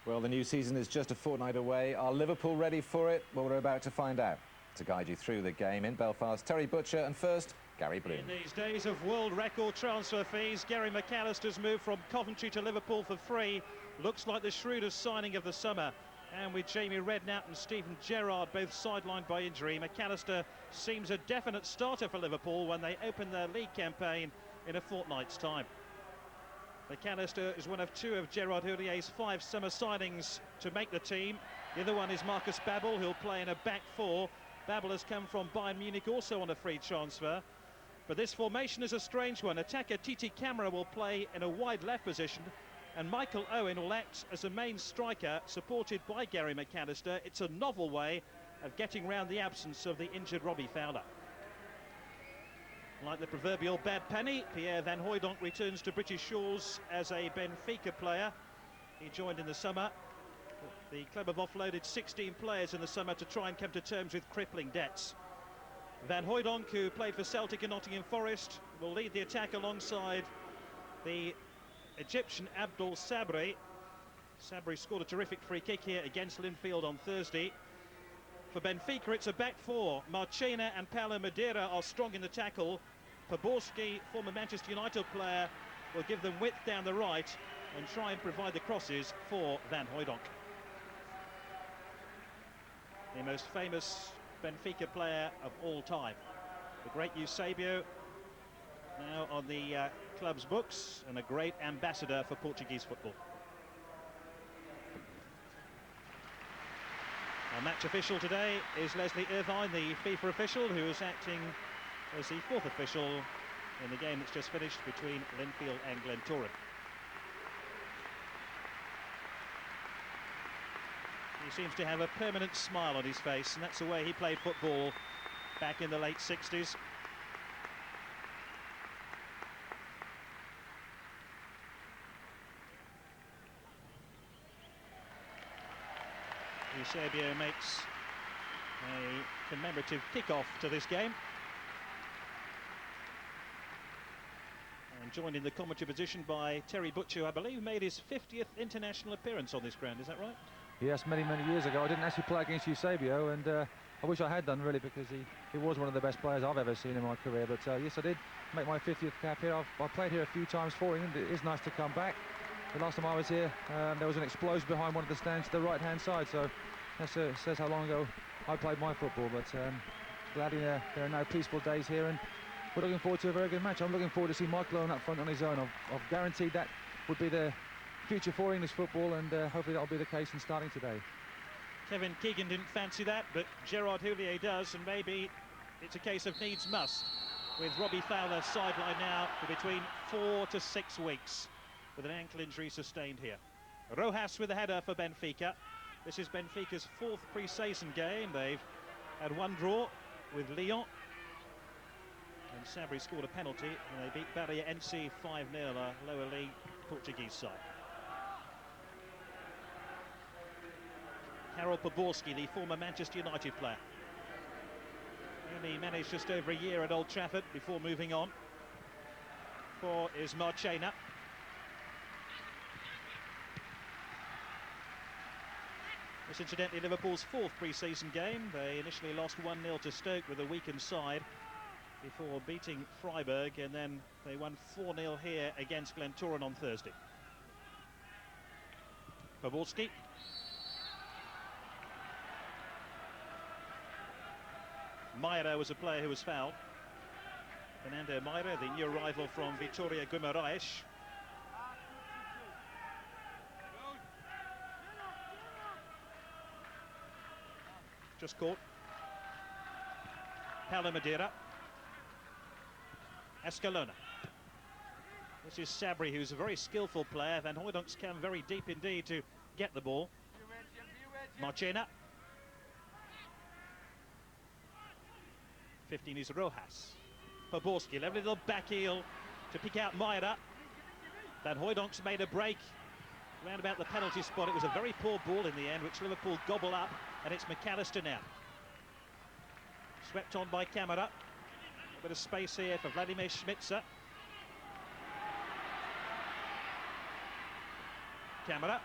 Well, the new season is just a fortnight away. Are Liverpool ready for it? Well, we're about to find out. To guide you through the game in Belfast, Terry Butcher, and first, Gary Bloom. In these days of world record transfer fees, Gary McAllister's move from Coventry to Liverpool for free looks like the shrewdest signing of the summer. And with Jamie Redknapp and Steven Gerrard both sidelined by injury, McAllister seems a definite starter for Liverpool when they open their league campaign in a fortnight's time. McAllister is one of two of Gerard Houlliér's 5 summer signings to make the team. The other one is Marcus Babbel, who'll play in a back four. Babbel has come from Bayern Munich also on a free transfer. But this formation is a strange one. Attacker Titi Camara will play in a wide left position, and Michael Owen will act as a main striker, supported by Gary McAllister. It's a novel way of getting round the absence of the injured Robbie Fowler. Like the proverbial bad penny, Pierre Van Hooijdonk returns to British shores as a Benfica player. He joined in the summer. The club have offloaded 16 players in the summer to try and come to terms with crippling debts. Van Hooijdonk, who played for Celtic and Nottingham Forest, will lead the attack alongside the Egyptian Abdul Sabri. Sabri scored a terrific free kick here against Linfield on Thursday. For Benfica, it's a back four. Marchena and Paulo Madeira are strong in the tackle. Poborski, former Manchester United player, will give them width down the right and try and provide the crosses for Van Hooijdonk. The most famous Benfica player of all time, the great Eusebio, now on the club's books, and a great ambassador for Portuguese football. Our match official today is Leslie Irvine, the FIFA official, who is acting as the 4th official in the game that's just finished between Linfield and Glentoran. He seems to have a permanent smile on his face, and that's the way he played football back in the late 60s. Eusebio makes a commemorative kick-off to this game. And joined in the commentary position by Terry Butcher, who I believe made his 50th international appearance on this ground. Is that right? Yes, many years ago. I didn't actually play against Eusebio, and I wish I had done, really, because he was one of the best players I've ever seen in my career. But yes, I did make my 50th cap here. I've played here a few times for England. It is nice to come back. The last time I was here, there was an explosion behind one of the stands to the right-hand side, so that says how long ago I played my football. But glad there are now peaceful days here, and we're looking forward to a very good match. I'm looking forward to see Michael Owen up front on his own. I've guaranteed that would be the future for English football, and hopefully that'll be the case in starting today. Kevin Keegan didn't fancy that, but Gerard Houllier does, and maybe it's a case of needs must, with Robbie Fowler sidelined now for between 4 to 6 weeks with an ankle injury sustained here. Rojas with a header for Benfica. This is Benfica's 4th pre-season game. They've had one draw with Lyon, and Sabri scored a penalty, and they beat Barreirense 5-0, a lower league Portuguese side. Karol Poborski, the former Manchester United player. Only managed just over a year at Old Trafford before moving on. 4 is Marchena. This incidentally Liverpool's 4th pre-season game. They initially lost 1-0 to Stoke with a weakened side before beating Freiburg, and then they won 4-0 here against Glentoran on Thursday. Poborski. Meira was a player who was fouled. Fernando Meira, the new arrival from Vitória Guimarães. Just caught. Paulo Madeira. Escalona. This is Sabri, who's a very skillful player. Van Hooijdonk's come very deep indeed to get the ball. Marchena. 15 is Rojas. Poborski, lovely little back heel to pick out Meira. Van Hooijdonk's made a break round about the penalty spot. It was a very poor ball in the end, which Liverpool gobble up, and it's McAllister now. Swept on by Camara. A bit of space here for Vladimir Schmitzer. Camara.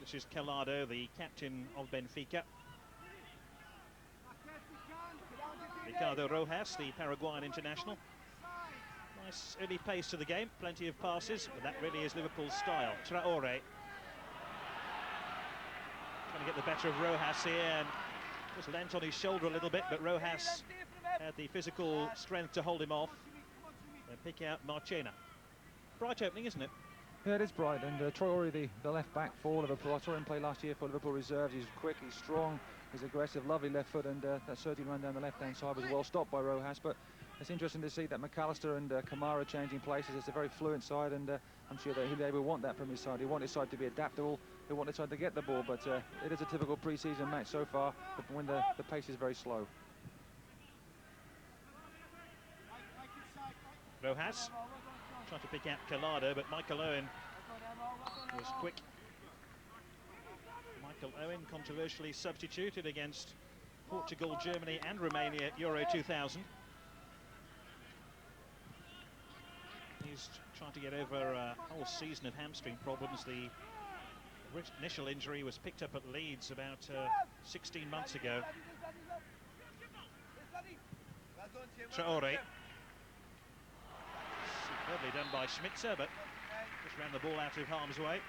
This is Calado, the captain of Benfica. Ricardo Rojas, the Paraguayan international. Nice early pace to the game, plenty of passes, but that really is Liverpool's style. Traore trying to get the better of Rojas here, and just leant on his shoulder a little bit, but Rojas had the physical strength to hold him off and pick out Marchena. Bright opening, isn't it? Yeah, it is bright, and Traore, the left back for Liverpool. I saw him play last year for Liverpool reserves. He's quick, he's strong, he's aggressive, lovely left foot, and that surging run down the left-hand side was well stopped by Rojas. But it's interesting to see that McAllister and Kamara changing places. It's a very fluent side, and I'm sure that they will want that from his side. He wants his side to be adaptable. They want his side to get the ball, but it is a typical pre-season match so far, when the pace is very slow. Rojas trying to pick out Calado, but Michael Owen was quick. Michael Owen controversially substituted against Portugal, Germany and Romania at Euro 2000. He's trying to get over a whole season of hamstring problems. The initial injury was picked up at Leeds about 16 months ago. Traore. Superbly done by Schmitzer, but just ran the ball out of harm's way,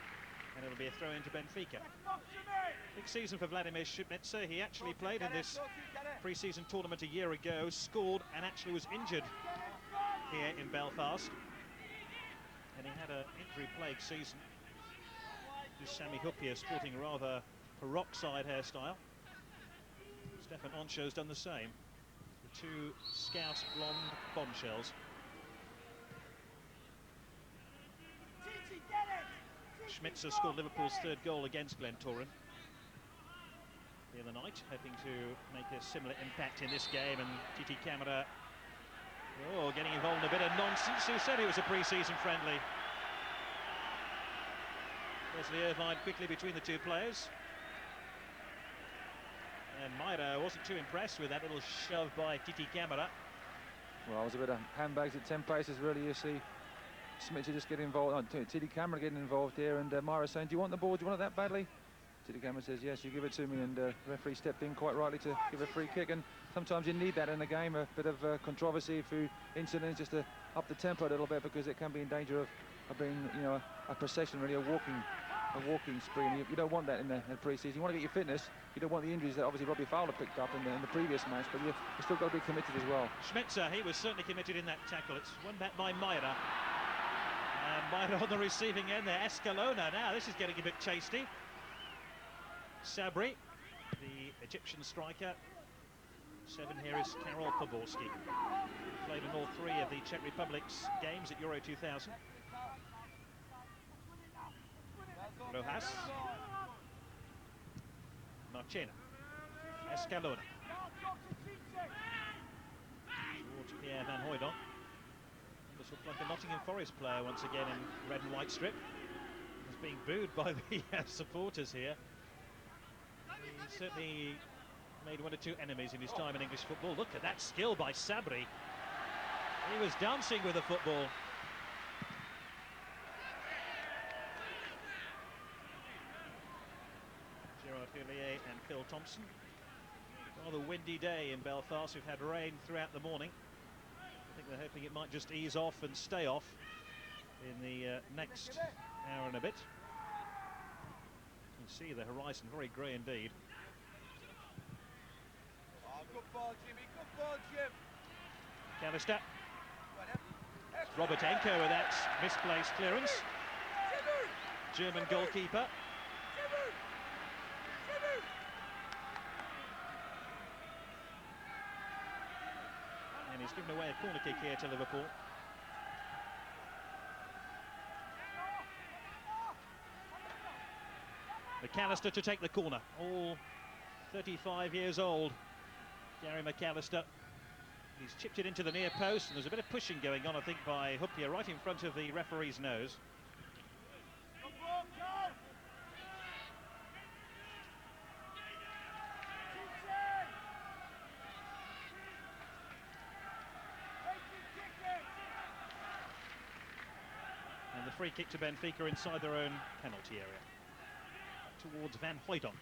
and it'll be a throw into Benfica. Big season for Vladimir Schmitzer. He actually played in this pre-season tournament a year ago, scored, and actually was injured here in Belfast. And he had an injury-plagued season. This Sami Hupia sporting a rather peroxide hairstyle. Stefan Oncho's done the same. The two Scouse blonde bombshells. Schmitzer scored Liverpool's third goal against Glentoran the other night, hoping to make a similar impact in this game. And Titi Camara, getting involved in a bit of nonsense. Who said it was a pre-season friendly? Wesley Irvine quickly between the two players. And Maida wasn't too impressed with that little shove by Titi Camara. Well, it was a bit of handbags at 10 paces, really. You see Schmitzer just getting involved, Titi Camara getting involved here, and Myra saying, do you want the ball, do you want it that badly? Titi Camara says, yes, you give it to me, and the referee stepped in quite rightly to give a free kick, and sometimes you need that in a game, a bit of controversy, a few incidents, just to up the tempo a little bit, because it can be in danger of being, a procession, really, a walking spree, and you don't want that in the pre-season. You want to get your fitness, you don't want the injuries that obviously Robbie Fowler picked up in the previous match, but you still got to be committed as well. Schmitzer, he was certainly committed in that tackle. It's won back by Maida. And Maida on the receiving end there. Escalona, now this is getting a bit tasty. Sabri, the Egyptian striker. 7 here is Karol Poborski. Played in all 3 of the Czech Republic's games at Euro 2000. Rojas. Marchena. Escalona. Towards Pierre Van Hooydonk. This looks like a Nottingham Forest player once again in red and white strip. He's being booed by the supporters here. He certainly made 1 or 2 enemies in his time in English football. Look at that skill by Sabri. He was dancing with the football. Gerard Houllier and Phil Thompson. Rather windy day in Belfast. We've had rain throughout the morning. I think they're hoping it might just ease off and stay off in the next hour and a bit. You can see the horizon very grey indeed. Good ball, Jimmy. Good ball, Jim. Callister. Robert Enko with that misplaced clearance. German goalkeeper. And he's given away a corner kick here to Liverpool. McAllister to take the corner. All 35 years old. Gary McAllister. He's chipped it into the near post, and there's a bit of pushing going on, I think, by Hupia right in front of the referee's nose. And the free kick to Benfica inside their own penalty area. towards Van Hooijdonk.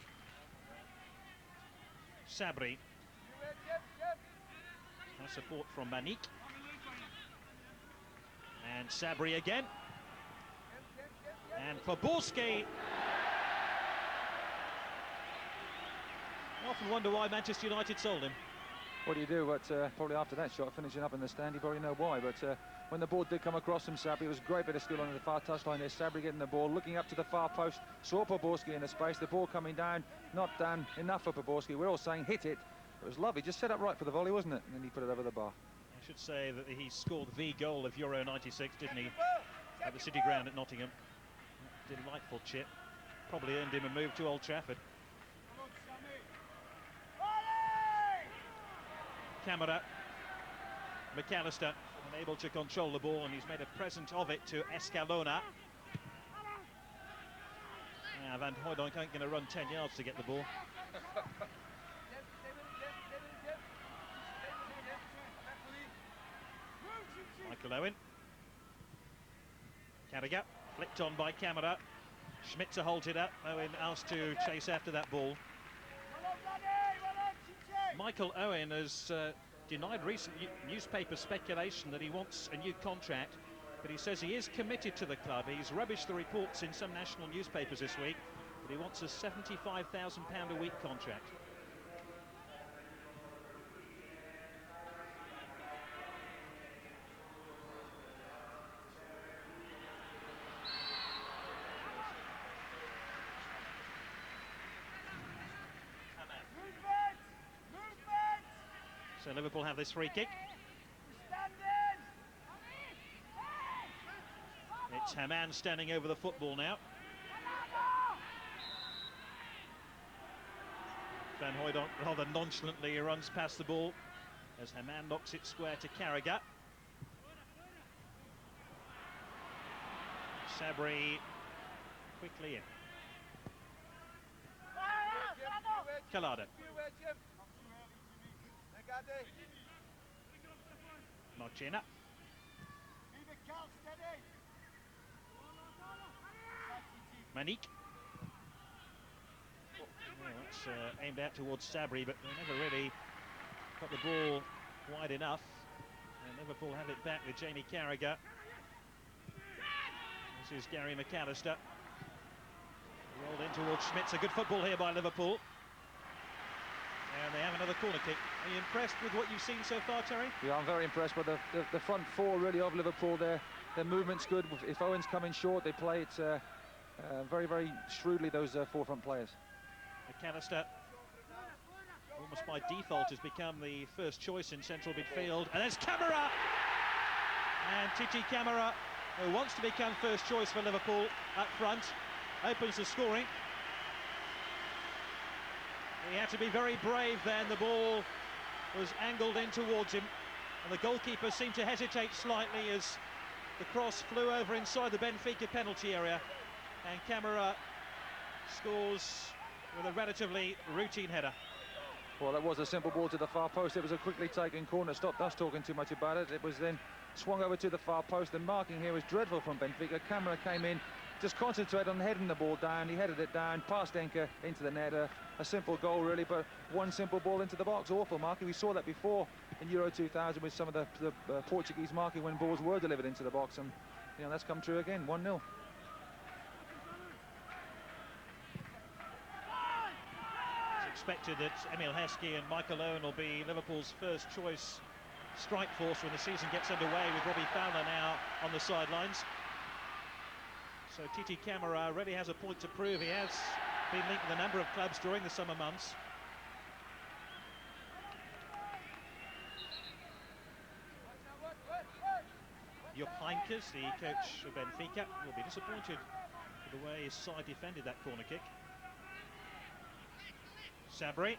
Sabri. Has support from Manik. And Sabri again. And Faborski. I often wonder why Manchester United sold him. What do you do? But probably after that shot, finishing up in the stand, you probably know why. But when the ball did come across from Sabri, it was a great bit of skill on the far touchline there. Sabri getting the ball, looking up to the far post, saw Faborski in the space, the ball coming down, not down enough for Faborski. We're all saying hit it. It was lovely, just set up right for the volley, wasn't it? And then he put it over the bar. I should say that he scored the goal of Euro 96, didn't he? At the City Ground at Nottingham. Delightful chip. Probably earned him a move to Old Trafford. Camera. McAllister unable to control the ball, and he's made a present of it to Escalona. Van Hooijdonk ain't going to run 10 yards to get the ball. Michael Owen. Carragher, flicked on by Camera. Schmitzer holds it up. Owen asked to chase after that ball. Michael Owen has denied recent newspaper speculation that he wants a new contract, but he says he is committed to the club. He's rubbished the reports in some national newspapers this week, but he wants a £75,000 a week contract. So Liverpool have this free kick. It's Haman standing over the football now. Van Hooijdonk rather nonchalantly runs past the ball as Haman knocks it square to Carragher. Sabri quickly in. Collado. Marchena. Manik. That's aimed out towards Sabri, but they never really got the ball wide enough. And Liverpool have it back with Jamie Carragher. This is Gary McAllister. Rolled in towards Schmitzer. Good football here by Liverpool. And they have another corner kick. Are you impressed with what you've seen so far, Terry? Yeah, I'm very impressed with the front four really of Liverpool there. Their movement's good. If Owen's coming short, they play it very, very shrewdly, those forefront players. McAllister, almost by default, has become the first choice in central midfield. And there's Camara! And Titi Camara, who wants to become first choice for Liverpool up front, opens the scoring. He had to be very brave then. The ball was angled in towards him, and the goalkeeper seemed to hesitate slightly as the cross flew over inside the Benfica penalty area, and Camara scores with a relatively routine header. Well, that was a simple ball to the far post. It was a quickly taken corner. Stopped us talking too much about it. It was then swung over to the far post. The marking here was dreadful from Benfica. Camara came in, just concentrated on heading the ball down. He headed it down, past Enke into the net. A simple goal, really, but one simple ball into the box. Awful marking. We saw that before in Euro 2000 with some of the Portuguese marking when balls were delivered into the box, and that's come true again. 1-0. It's expected that Emil Heskey and Michael Owen will be Liverpool's first choice strike force when the season gets underway, with Robbie Fowler now on the sidelines. So Titi Camara really has a point to prove. He has been linked with a number of clubs during the summer months. Jupp Heynckes, the coach of Benfica, will be disappointed with the way his side defended that corner kick. Sabri.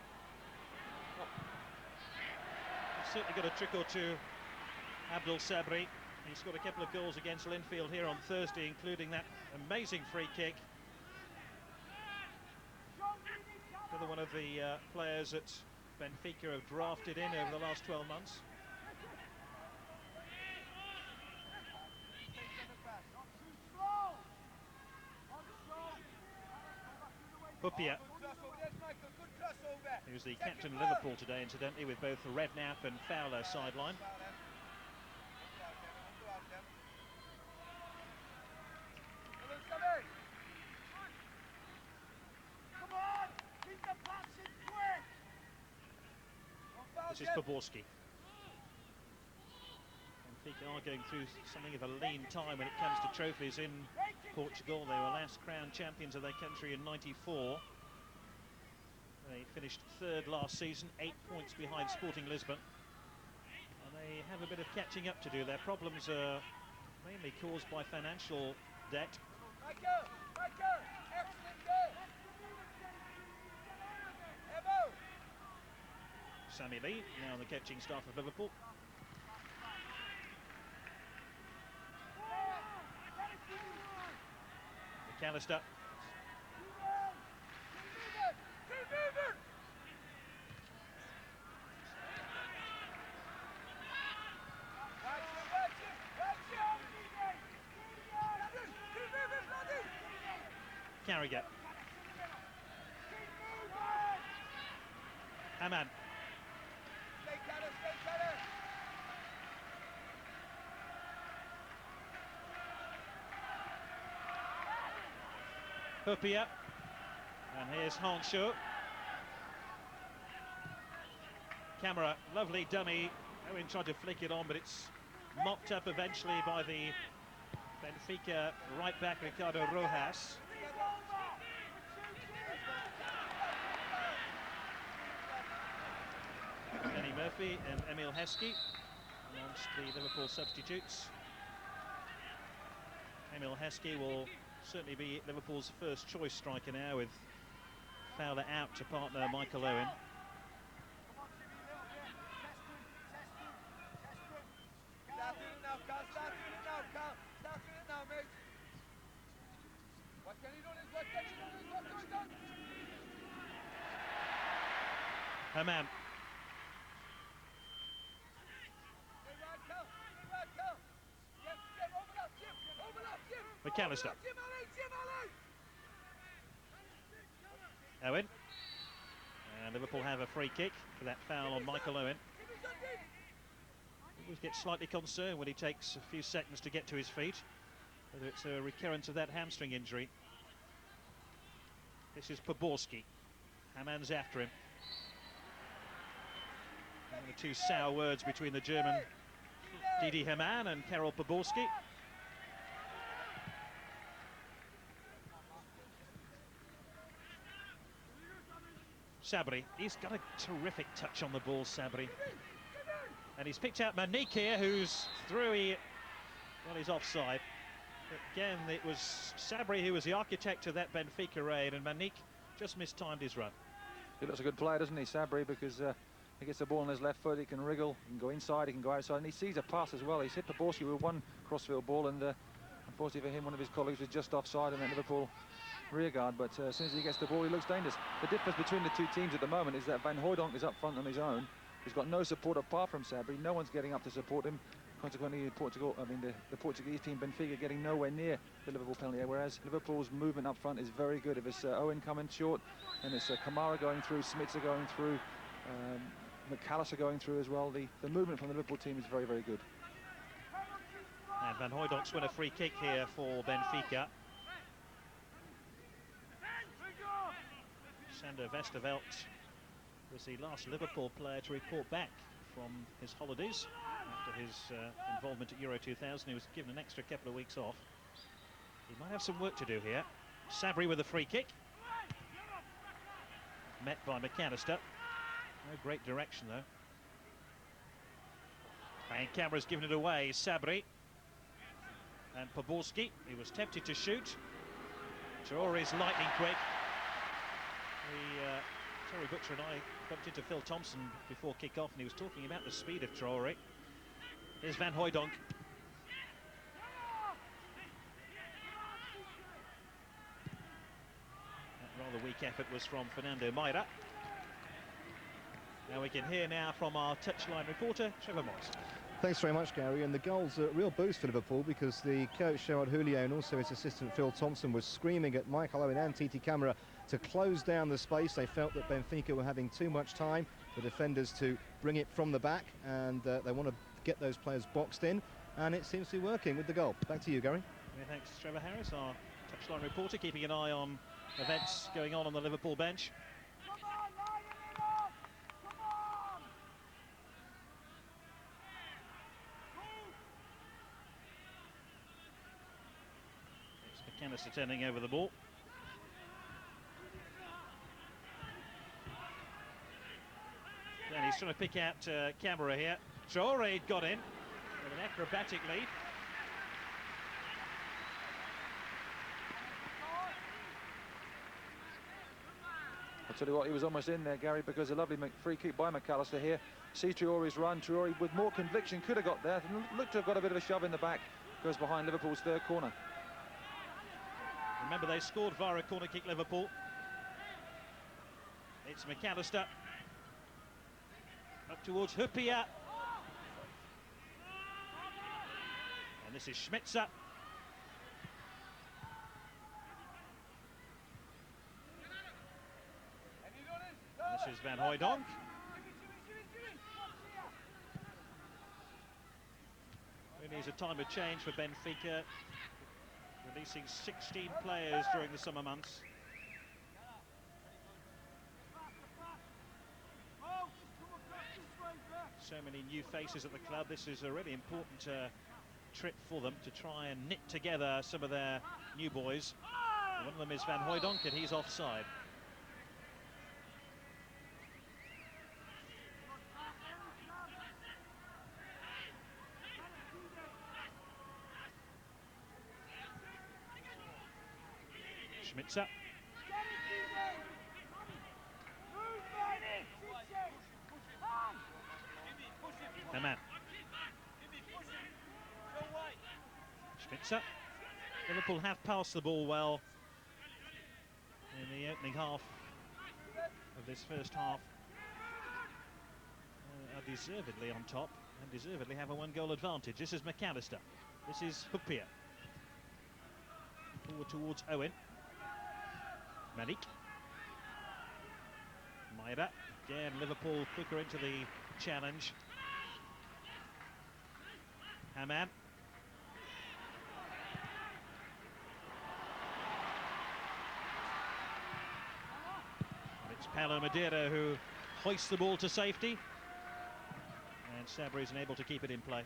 He's certainly got a trick or two, Abdul Sabri. He's got a couple of goals against Linfield here on Thursday, including that amazing free kick. Another one of the players that Benfica have drafted in over the last 12 months. Hupia, who's the captain of Liverpool today, incidentally, with both Redknapp and Fowler sideline. This is Poborski. Benfica are going through something of a lean time when it comes to trophies in Portugal. They were last crowned champions of their country in '94. They finished third last season, 8 points behind Sporting Lisbon. And they have a bit of catching up to do. Their problems are mainly caused by financial debt. Sammy Lee, now the coaching staff of Liverpool. McAllister. Carragher. Haman. Hupia, and here's Hanshaw. Camera, lovely dummy. Owen tried to flick it on, but it's mopped up eventually by the Benfica right back, Ricardo Rojas. Danny Murphy and Emil Heskey amongst the Liverpool substitutes. Emil Heskey will certainly be Liverpool's first choice striker now, with Fowler out to partner Michael Owen. Haman. McAllister. Owen. And Liverpool have a free kick for that foul on Michael Owen. He always gets slightly concerned when he takes a few seconds to get to his feet, whether it's a recurrence of that hamstring injury. This is Poborski. Haman's after him. One of the two sour words between the German Didi Hamann and Karol Poborski. Sabri, he's got a terrific touch on the ball, Sabri. And he's picked out Manique here, who's through, well, he's offside. But again, it was Sabri who was the architect of that Benfica raid, and Manique just mistimed his run. He looks a good player, doesn't he, Sabri, because he gets the ball on his left foot, he can wriggle, he can go inside, he can go outside, and he sees a pass as well. He's hit Poborski with one crossfield ball, and unfortunately for him, one of his colleagues was just offside in that Liverpool rearguard, but as soon as he gets the ball, he looks dangerous. The difference between the two teams at the moment is that Van Hooijdonk is up front on his own. He's got no support apart from Sabri. No one's getting up to support him. Consequently, the Portuguese team, Benfica, getting nowhere near the Liverpool penalty area, whereas Liverpool's movement up front is very good. If it's Owen coming short, and it's Kamara going through, Smits are going through, McAllister going through as well, the movement from the Liverpool team is very, very good. And Van Hooijdonk's win a free kick here for Benfica. Sander Westerveld was the last Liverpool player to report back from his holidays after his involvement at Euro 2000. He was given an extra couple of weeks off. He might have some work to do here. Sabri with a free kick. Met by McAllister. No great direction though. And Camera's given it away. Sabri. And Poborski, he was tempted to shoot. Traore's lightning quick. Terry Butcher and I bumped into Phil Thompson before kick-off, and he was talking about the speed of Traore. Here's Van Hooijdonk. That rather weak effort was from Fernando Meira. Now we can hear now from our touchline reporter, Trevor Morris. Thanks very much, Gary. And the goal's a real boost for Liverpool because the coach, Gerard Houllier, and also his assistant, Phil Thompson, was screaming at Michael Owen and Titi Camara to close down the space. They felt that Benfica were having too much time, the defenders to bring it from the back, and they want to get those players boxed in, and it seems to be working with the goal. Back to you, Gary. Yeah, thanks, Trevor Harris, our touchline reporter, keeping an eye on events going on the Liverpool bench. McAllister turning over the ball. And he's trying to pick out Camera here. Traore got in with an acrobatic lead. I'll tell you what, he was almost in there, Gary, because a lovely free kick by McAllister here. See Traore's run. Traore, with more conviction, could have got there. Looked to have got a bit of a shove in the back. Goes behind Liverpool's third corner. Remember, they scored via a corner kick, Liverpool. It's McAllister. Up towards Hupia. And this is Schmitzer. And this is Van Hooijdonk. Really is a time of change for Benfica, releasing 16 players during the summer months. So many new faces at the club. This is a really important trip for them to try and knit together some of their new boys. One of them is Van Hooijdonk, and he's offside. Schmitzer. Man. Schmitzer. Liverpool have passed the ball well in the opening half of this first half. Are deservedly on top and deservedly have a one-goal advantage. This is McAllister. This is Hupia. Forward towards Owen. Malik. Maida. Again, Liverpool quicker into the challenge. Haman. And it's Paulo Madeira who hoists the ball to safety. And Sabri is unable to keep it in play.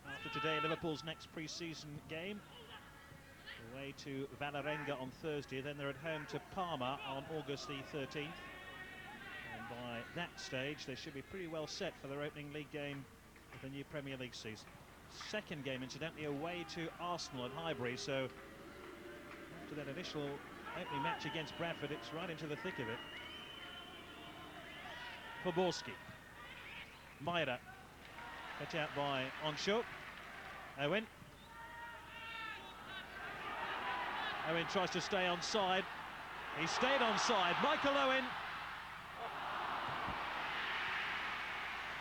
After today, Liverpool's next pre-season game. Away to Valerenga on Thursday, then they're at home to Parma on August the 13th. And by that stage, they should be pretty well set for their opening league game of the new Premier League season. Second game, incidentally, away to Arsenal at Highbury, so after that initial opening match against Bradford, it's right into the thick of it. Poborski. Maida. Cut out by Onsho. Owen. Owen tries to stay onside. He stayed onside. Michael Owen.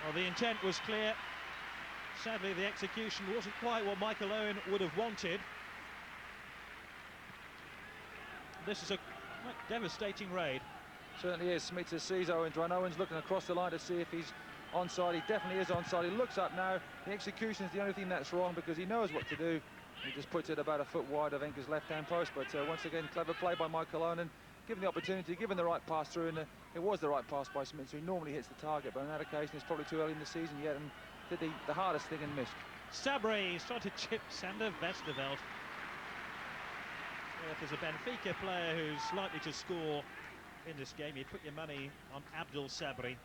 Well, the intent was clear. Sadly, the execution wasn't quite what Michael Owen would have wanted. This is a quite devastating raid. Certainly is. Smith sees Owen's run. Owen's looking across the line to see if he's onside. He definitely is onside. He looks up now. The execution is the only thing that's wrong because he knows what to do. He just puts it about a foot wide of Enker's left-hand post. But once again, clever play by Michael Owen, and given the opportunity, given the right pass through, and it was the right pass by Smith, so he normally hits the target. But on that occasion, it's probably too early in the season yet, and did the hardest thing and missed. Sabri is trying to chip Sander Westerveld. If there's a Benfica player who's likely to score in this game, you'd put your money on Abdul Sabri.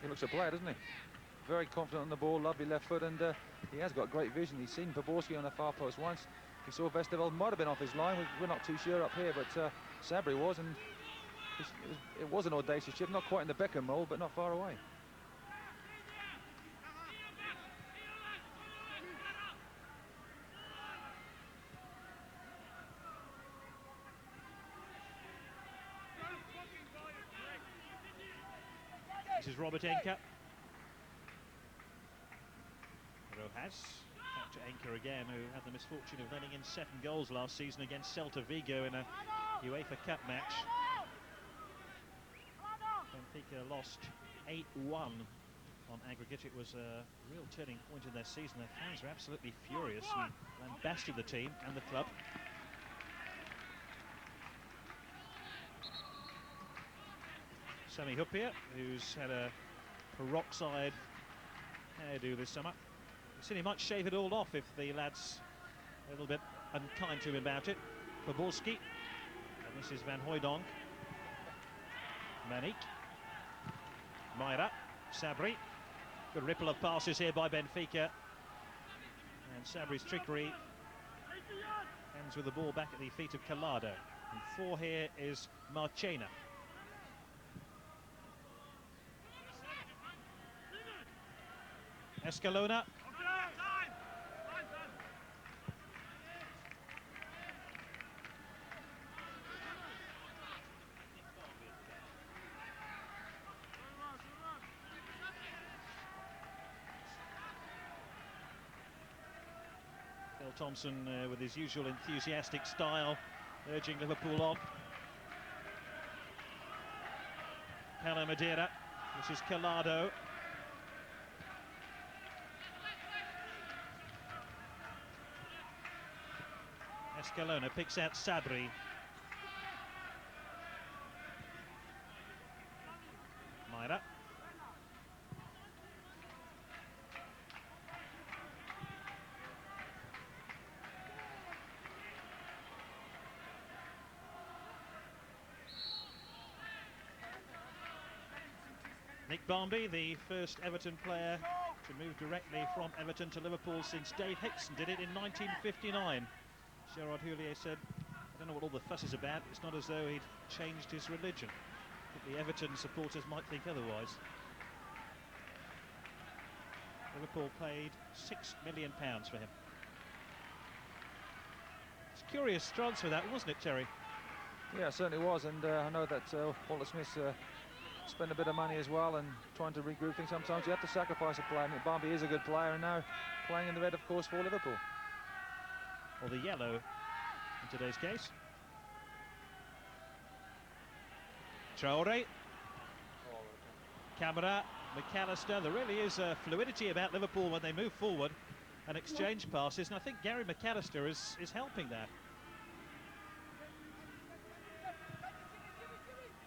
He looks a player, doesn't he? Very confident on the ball, lovely left foot, and he has got great vision. He's seen Poborski on the far post once. He saw Westerveld might have been off his line. We're not too sure up here, but Sabri was, and it was an audacious chip, not quite in the Beckham mould, but not far away. This is Robert Enker. Rojas, back to Enker again, who had the misfortune of letting in 7 goals last season against Celta Vigo in a UEFA Cup match. Benfica lost 8-1 on aggregate. It was a real turning point in their season. Their fans are absolutely furious and lambasted the team and the club. Sami Huppier, who's had a peroxide hairdo this summer. You see, he might shave it all off if the lad's a little bit unkind to him about it. Poborski, and this is Van Hooijdonk. Manik, Meira, Sabri. Good ripple of passes here by Benfica. And Sabri's trickery ends with the ball back at the feet of Collado. And 4 here is Marchena. Escalona. Phil Thompson with his usual enthusiastic style, urging Liverpool on. Paulo Madeira, this is Collado. Escalona picks out Sabri. Meira. Nick Barmby, the first Everton player to move directly from Everton to Liverpool since Dave Hickson did it in 1959. Gerard Houllier said, I don't know what all the fuss is about, it's not as though he'd changed his religion. I think the Everton supporters might think otherwise. Liverpool paid £6 million for him. It's a curious transfer that, wasn't it, Terry? Yeah, it certainly was, and I know that Walter Smith spent a bit of money as well and trying to regroup things. Sometimes you have to sacrifice a player. I mean, Barmby is a good player and now playing in the red, of course, for Liverpool. Or the yellow in today's case. Traore. Camara, McAllister. There really is a fluidity about Liverpool when they move forward and exchange passes, and I think Gary McAllister is helping that.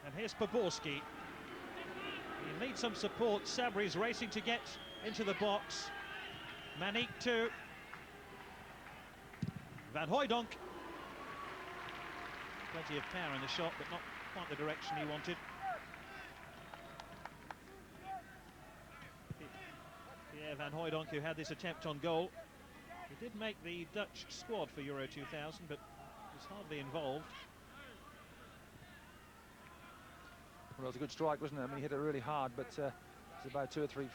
And here's Poborski. He needs some support. Sabri's racing to get into the box. Manik too. Van Hooijdonk. Plenty of power in the shot, but not quite the direction he wanted. Pierre Van Hooijdonk, who had this attempt on goal. He did make the Dutch squad for Euro 2000, but was hardly involved. Well, it was a good strike, wasn't it? I mean, he hit it really hard, but it's about 2 or 3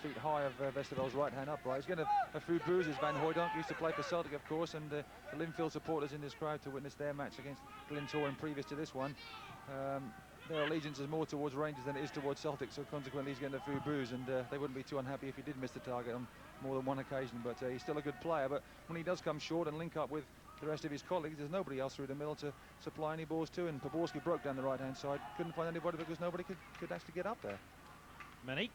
feet high of Westerveld's right hand upright. He's getting a few bruises. Van Hooijdonk used to play for Celtic, of course, and the Linfield supporters in this crowd to witness their match against Glentoran previous to this one. Their allegiance is more towards Rangers than it is towards Celtic, so consequently he's getting a few bruises, and they wouldn't be too unhappy if he did miss the target on more than one occasion. But he's still a good player. But when he does come short and link up with the rest of his colleagues, there's nobody else through the middle to supply any balls to, and Poborski broke down the right-hand side. Couldn't find anybody because nobody could actually get up there. Manik.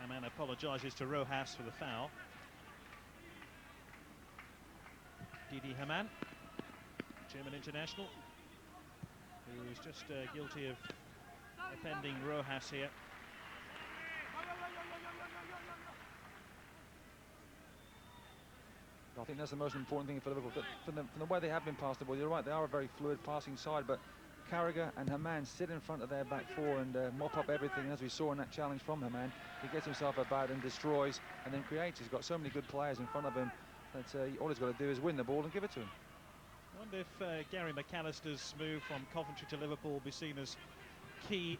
Haman apologises to Rojas for the foul. Didi Hamann, German international, who is just guilty of offending Rojas here. I think that's the most important thing for Liverpool. From the way they have been passed the ball, you're right, they are a very fluid passing side, but Carragher and Hamann sit in front of their back four and mop up everything. And as we saw in that challenge from Hamann, he gets himself about and destroys and then creates. He's got so many good players in front of him that all he's got to do is win the ball and give it to him. I wonder if Gary McAllister's move from Coventry to Liverpool will be seen as key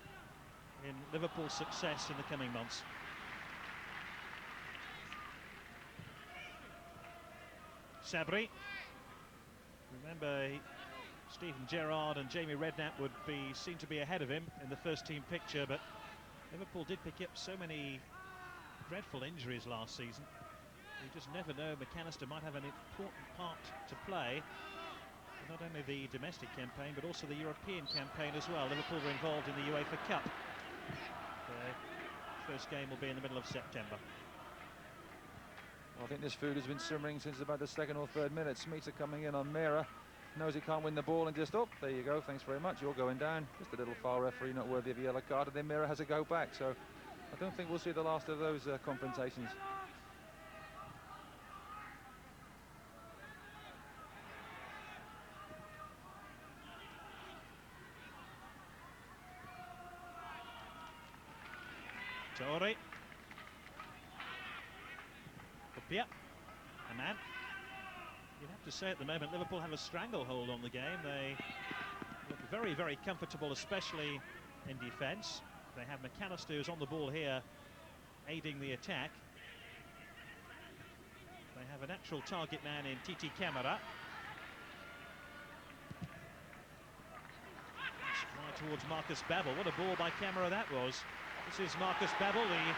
in Liverpool's success in the coming months. Sabri. Remember, Steven Gerrard and Jamie Redknapp would seem to be ahead of him in the first team picture, but Liverpool did pick up so many dreadful injuries last season. You just never know. McAllister might have an important part to play, not only the domestic campaign but also the European campaign as well. Liverpool were involved in the UEFA Cup. Their first game will be in the middle of September. Well, I think this food has been simmering since about the second or third minute. Smeets coming in on Mera, knows he can't win the ball and just, oh, there you go, thanks very much, you're going down. Just a little foul, referee, not worthy of a yellow card, and then Mera has a go back. So I don't think we'll see the last of those confrontations. Torre. Hupia. Haman. You'd have to say at the moment Liverpool have a stranglehold on the game. They look very, very comfortable, especially in defence. They have McAllister, who's on the ball here, aiding the attack. They have a natural target man in Titi Camara. Right towards Marcus Babbel. What a ball by Camara that was. This is Marcus Babbel, the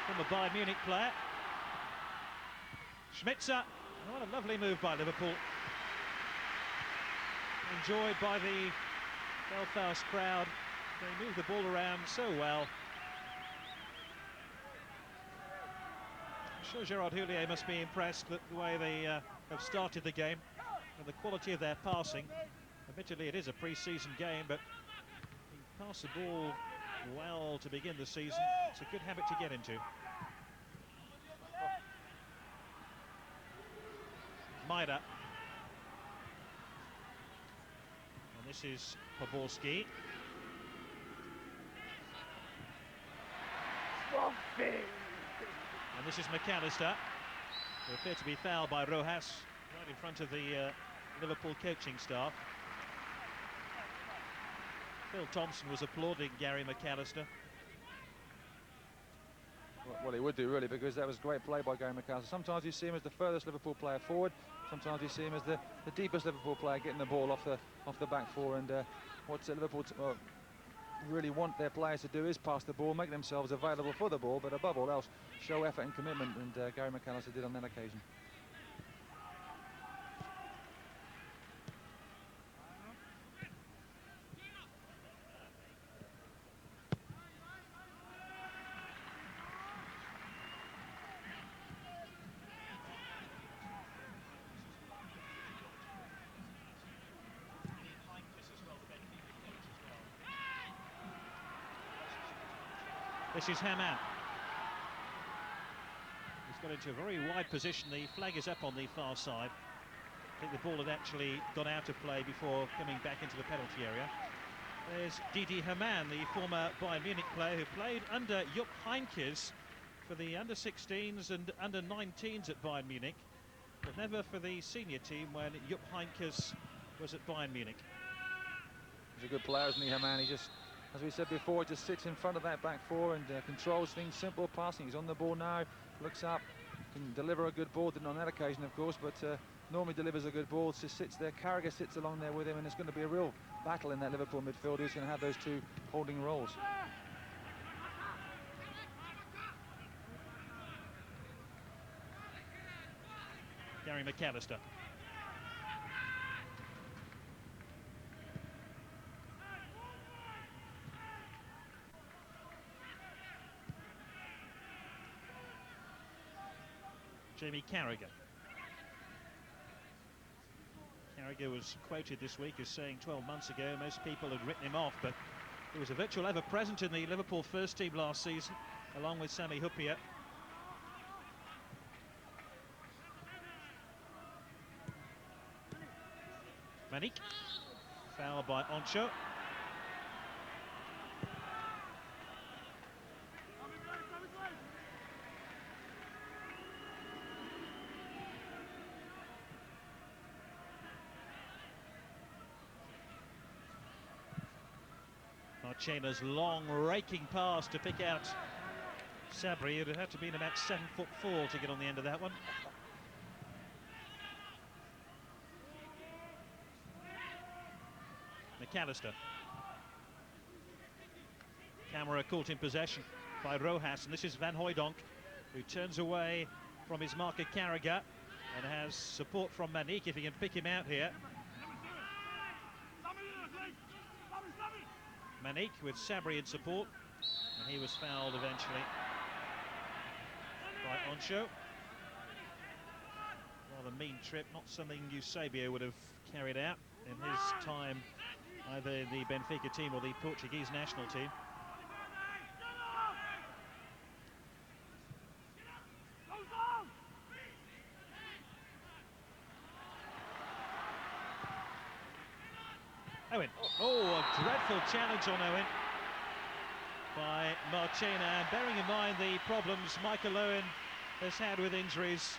former Bayern Munich player. Schmitzer. What a lovely move by Liverpool. Enjoyed by the Belfast crowd. They move the ball around so well. I'm sure Gerard Houllier must be impressed with the way they have started the game and the quality of their passing. Admittedly, it is a pre-season game, but you pass the ball well to begin the season. It's a good habit to get into. Maida. And this is Poborski. And this is McAllister, who appeared to be fouled by Rojas right in front of the Liverpool coaching staff. Phil Thompson was applauding Gary McAllister. Well, he would do, really, because that was great play by Gary McAllister. Sometimes you see him as the furthest Liverpool player forward. Sometimes you see him as the deepest Liverpool player, getting the ball off the back four. And what Liverpool really want their players to do is pass the ball, make themselves available for the ball, but above all else, show effort and commitment. And Gary McAllister did on that occasion. This is Haman. He's got into a very wide position. The flag is up on the far side. I think the ball had actually gone out of play before coming back into the penalty area. There's Didi Haman, the former Bayern Munich player who played under Jupp Heynckes for the under-16s and under-19s at Bayern Munich, but never for the senior team when Jupp Heynckes was at Bayern Munich. He's a good player, isn't he, Haman? He just, as we said before, just sits in front of that back four and controls things. Simple passing. He's on the ball now, looks up, can deliver a good ball. Didn't on that occasion, of course, but normally delivers a good ball. Just sits there. Carragher sits along there with him, and it's going to be a real battle in that Liverpool midfield. Who's going to have those two holding roles? Gary McAllister. Jamie Carragher. Carragher was quoted this week as saying 12 months ago most people had written him off, but he was a virtual ever-present in the Liverpool first team last season, along with Sami Hupia. Manik. Foul by Oncho. Marchena's long raking pass to pick out Sabri. It would have to be about 7'4" to get on the end of that one. McAllister. Camera caught in possession by Rojas, and this is Van Hooijdonk, who turns away from his marker Carragher and has support from Manique if he can pick him out here. Manique with Sabri in support, and he was fouled eventually by Oncho. Rather mean trip, not something Eusebio would have carried out in his time, either in the Benfica team or the Portuguese national team. Owen. Oh, a dreadful challenge on Owen by Marchena, and bearing in mind the problems Michael Owen has had with injuries,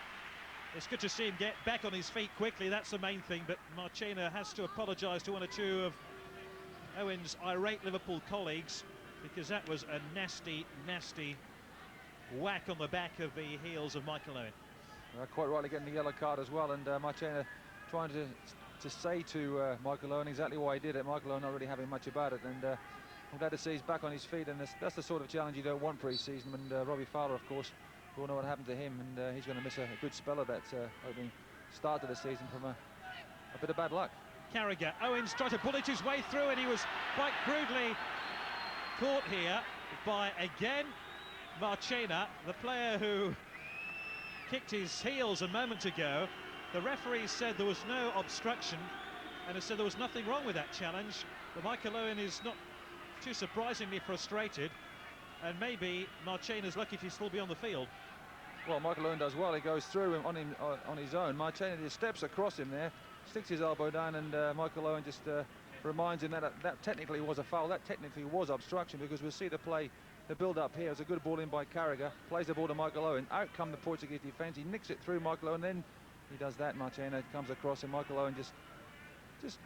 it's good to see him get back on his feet quickly. That's the main thing, but Marchena has to apologise to one or two of Owen's irate Liverpool colleagues, because that was a nasty, nasty whack on the back of the heels of Michael Owen. Quite rightly getting the yellow card as well, and Marchena trying to say to Michael Owen exactly why he did it. Michael Owen not really having much about it, and I'm glad to see he's back on his feet, and that's the sort of challenge you don't want pre-season. And Robbie Fowler, of course, we all know what happened to him, and he's going to miss a good spell of that opening start of the season from a bit of bad luck. Carragher, Owens tried to bullet his way through, and he was quite crudely caught here by, again, Marchena, the player who kicked his heels a moment ago. The referee said there was no obstruction, and it said there was nothing wrong with that challenge. But Michael Owen is not too surprisingly frustrated, and maybe Marchena's lucky to still be on the field. Well, Michael Owen does well. He goes through him on his own. Marchena just steps across him there, sticks his elbow down, and Michael Owen just reminds him that technically was a foul. That technically was obstruction, because we'll see the play, the build-up here. It's a good ball in by Carragher, plays the ball to Michael Owen. Out come the Portuguese defence. He nicks it through Michael Owen, then he does that. Marchena comes across, and Michael Owen just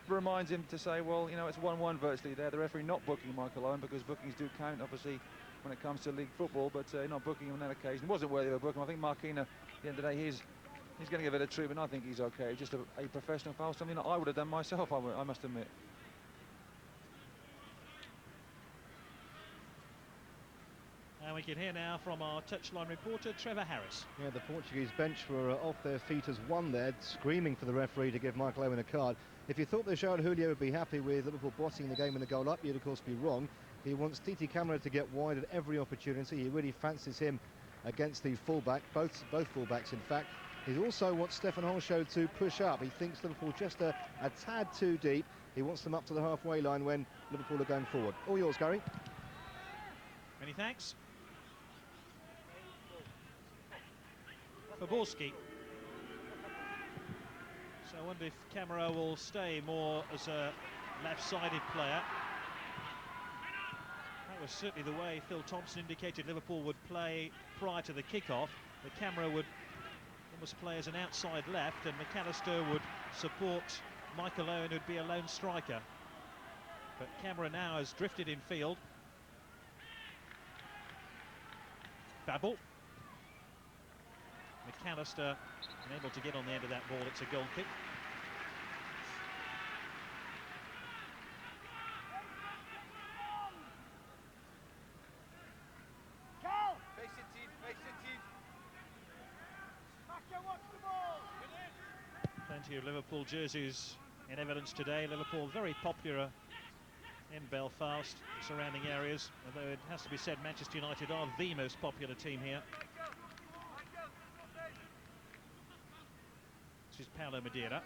reminds him to say, well, you know, it's 1-1 virtually there. The referee not booking Michael Owen, because bookings do count, obviously, when it comes to league football, but not booking him on that occasion. It wasn't worthy of a booking. I think Marchena, at the end of the day, he's getting a bit of treatment. I think he's okay. Just a professional foul, something that I would have done myself, I must admit. And we can hear now from our touchline reporter, Trevor Harris. Yeah, the Portuguese bench were off their feet as one there, screaming for the referee to give Michael Owen a card. If you thought that João Julio would be happy with Liverpool bossing the game in the goal up, you'd of course be wrong. He wants Titi Camara to get wide at every opportunity. He really fancies him against the fullback, both fullbacks in fact. He also wants Stefan Holshow to push up. He thinks Liverpool just a tad too deep. He wants them up to the halfway line when Liverpool are going forward. All yours, Gary. Many thanks. Faborski. So I wonder if Camara will stay more as a left-sided player. That was certainly the way Phil Thompson indicated Liverpool would play prior to the kick-off. The Camara would almost play as an outside left, and McAllister would support Michael Owen, who'd be a lone striker. But Camara now has drifted in field. Babel. McAllister unable to get on the end of that ball. It's a goal kick. Plenty of Liverpool jerseys in evidence today. Liverpool very popular in Belfast, surrounding areas, although it has to be said Manchester United are the most popular team here. This is Paulo Madeira.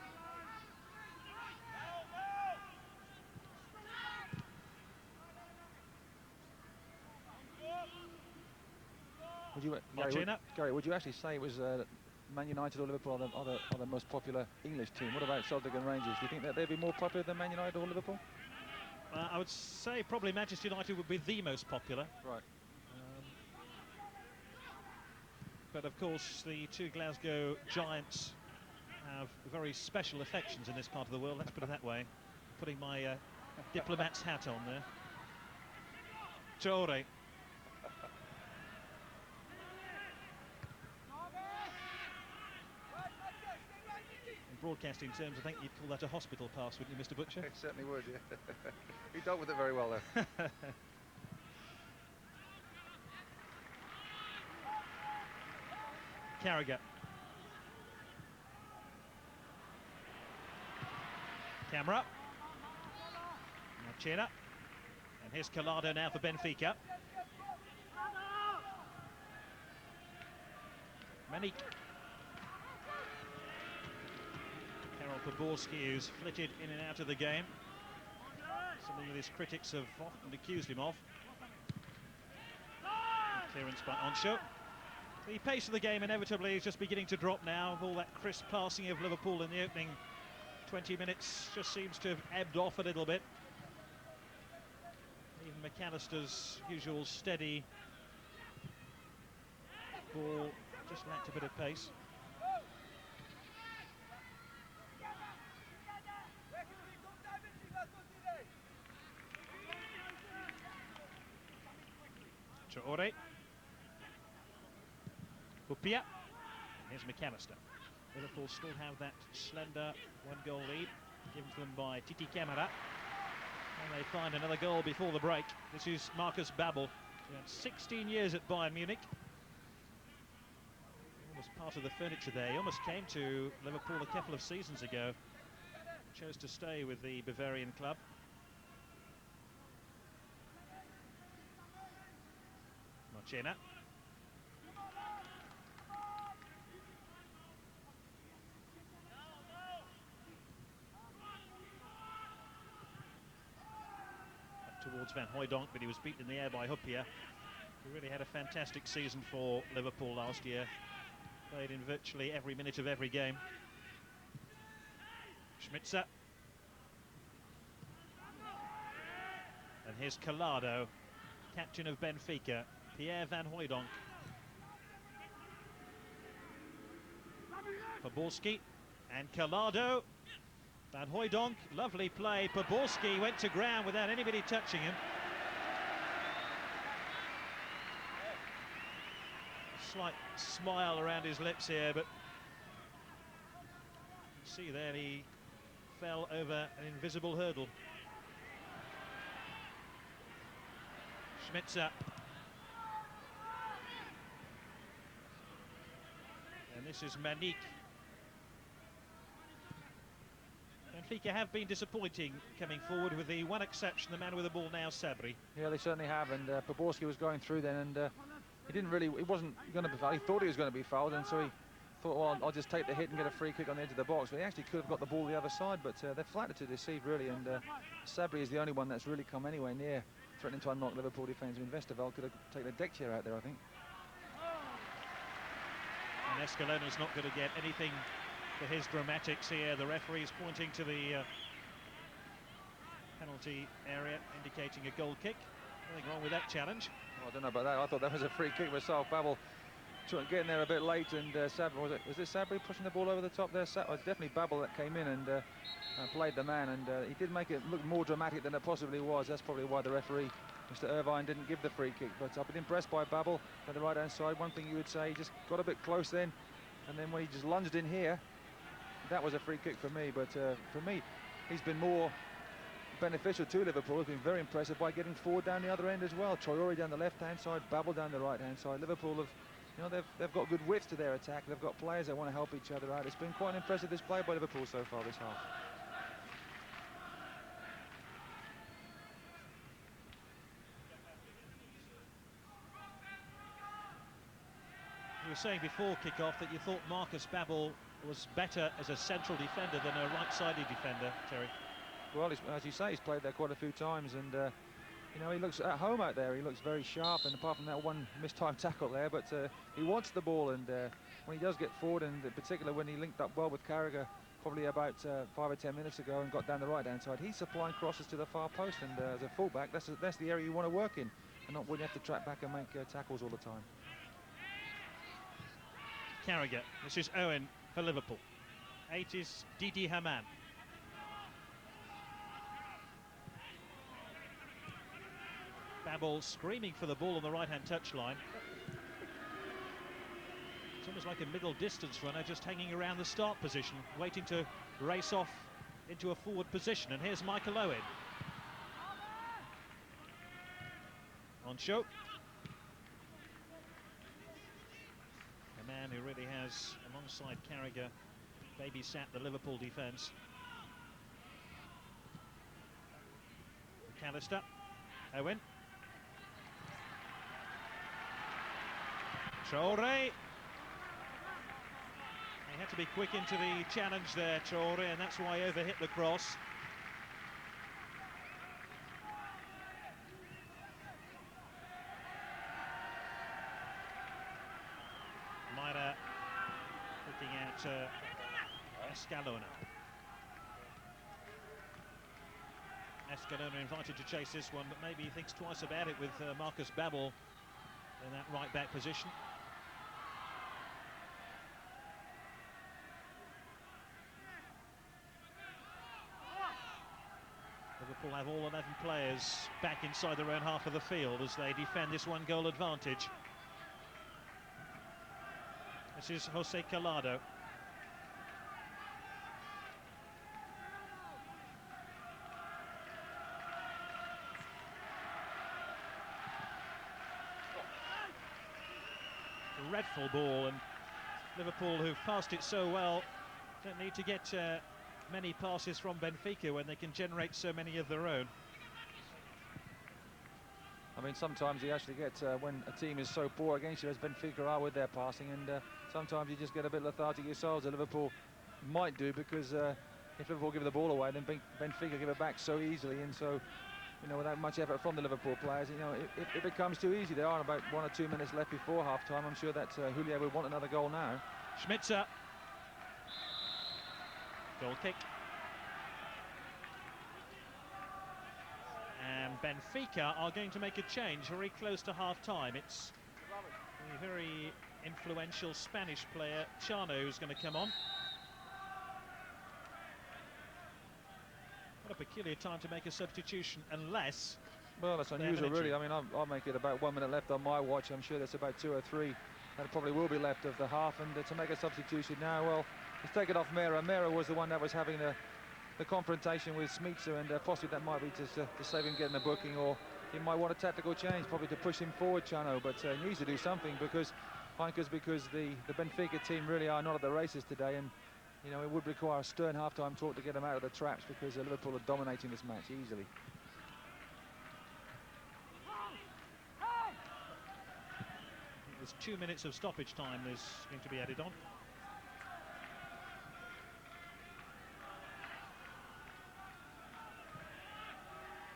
Gary, would you actually say it was Man United or Liverpool are the most popular English team? What about Celtic and Rangers? Do you think that they'd be more popular than Man United or Liverpool? I would say probably Manchester United would be the most popular. Right. But of course the two Glasgow Giants have very special affections in this part of the world, let's put it that way. Putting my diplomat's hat on there. Traore. broadcasting terms, I think you'd call that a hospital pass, wouldn't you, Mr. Butcher? It certainly would, yeah. He dealt with it very well, though. Carragher. Camera. Marchena. And here's Collado now for Benfica. Manik. Karol Poborski, who's flitted in and out of the game. Something that his critics have often accused him of. Clearance by Oncho. The pace of the game inevitably is just beginning to drop now, with all that crisp passing of Liverpool in the opening 20 minutes just seems to have ebbed off a little bit. Even McAllister's usual steady ball just lacked a bit of pace. Traore. Hupia. Here's McAllister. Liverpool still have that slender one-goal lead given to them by Titi Camara. And they find another goal before the break. This is Marcus Babbel. He had 16 years at Bayern Munich. He was part of the furniture there. He almost came to Liverpool a couple of seasons ago. Chose to stay with the Bavarian club. Marchena. Towards Van Hooijdonk, but he was beaten in the air by Hupia, who really had a fantastic season for Liverpool last year. Played in virtually every minute of every game. Schmitzer. And here's Collado, captain of Benfica, Pierre Van Hooijdonk. Poborski and Collado. Van Hooijdonk, lovely play. Poborski went to ground without anybody touching him. A slight smile around his lips here, but you can see there he fell over an invisible hurdle. Schmitzer. And this is Manik. Benfica have been disappointing coming forward, with the one exception, the man with the ball now, Sabri. Yeah, they certainly have, and Poborski was going through then, and he wasn't going to be fouled. He thought he was going to be fouled, and so he thought, well, I'll just take the hit and get a free kick on the edge of the box. But he actually could have got the ball the other side, but they're flattered to deceive, really, and Sabri is the only one that's really come anywhere near threatening to unlock Liverpool defence. Westerveld could have taken a deck chair out there, I think. And Escalona's not going to get anything for his dramatics here. The referee's pointing to the penalty area, indicating a goal kick. Nothing wrong with that challenge. Oh, I don't know about that. I thought that was a free kick myself. Babbel getting there a bit late, and Sabri, was it Sabri pushing the ball over the top there? It was definitely Babbel that came in and played the man, and he did make it look more dramatic than it possibly was. That's probably why the referee, Mr. Irvine, didn't give the free kick. But I've been impressed by Babbel on the right-hand side. One thing you would say, he just got a bit close then, and then when he just lunged in here, that was a free kick for me. But for me, he's been more beneficial to Liverpool. He's been very impressive by getting forward down the other end as well. Traore down the left-hand side, Babbel down the right-hand side. Liverpool have, you know, they've got good width to their attack. They've got players that want to help each other out. It's been quite an impressive display by Liverpool so far this half. You were saying before kick-off that you thought Marcus Babbel was better as a central defender than a right-sided defender, Terry. Well, as you say, he's played there quite a few times, and you know, he looks at home out there. He looks very sharp, and apart from that one mistimed tackle there, but he wants the ball, and when he does get forward, and in particular when he linked up well with Carragher probably about 5 or 10 minutes ago and got down the right-hand side, he's supplying crosses to the far post, and as a fullback, that's the area you want to work in, and not when you have to track back and make tackles all the time. Carragher. This is Owen for Liverpool. 8 is Didi Hamann. Babbel screaming for the ball on the right-hand touchline. It's almost like a middle distance runner just hanging around the start position, waiting to race off into a forward position. And here's Michael Owen. On show. A man who really has, alongside Carragher, babysat the Liverpool defence. McAllister. Owen. Traoré. He had to be quick into the challenge there, Traoré, and that's why he overhit the cross. Myra looking at Escalona. Escalona invited to chase this one, but maybe he thinks twice about it with Marcus Babbel in that right-back position. Liverpool have all 11 players back inside their own half of the field as they defend this one-goal advantage. This is Jose Collado. A dreadful ball, and Liverpool, who've passed it so well, don't need to get many passes from Benfica when they can generate so many of their own. I mean, sometimes you actually get, when a team is so poor against you as Benfica are with their passing, and sometimes you just get a bit lethargic yourselves. Liverpool might do, because if Liverpool give the ball away, then Benfica give it back so easily, and so, you know, without much effort from the Liverpool players, you know, it becomes too easy. There are about 1 or 2 minutes left before half-time. I'm sure that Julio would want another goal now. Schmitzer. Goal kick. And Benfica are going to make a change very close to half-time. It's the very influential Spanish player, Chano, who's going to come on. What a peculiar time to make a substitution, unless... Well, that's unusual, really. I mean, I'll make it about 1 minute left on my watch. I'm sure there's about 2 or 3 that probably will be left of the half, and to make a substitution now, well, he's taken off Mera. Mera was the one that was having the confrontation with Schmitzer, and possibly that might be to save him getting a booking, or he might want a tactical change, probably to push him forward, Chano, but he needs to do something, because the Benfica team really are not at the races today, and you know, it would require a stern half-time talk to get them out of the traps, because Liverpool are dominating this match easily. There's 2 minutes of stoppage time there's going to be added on.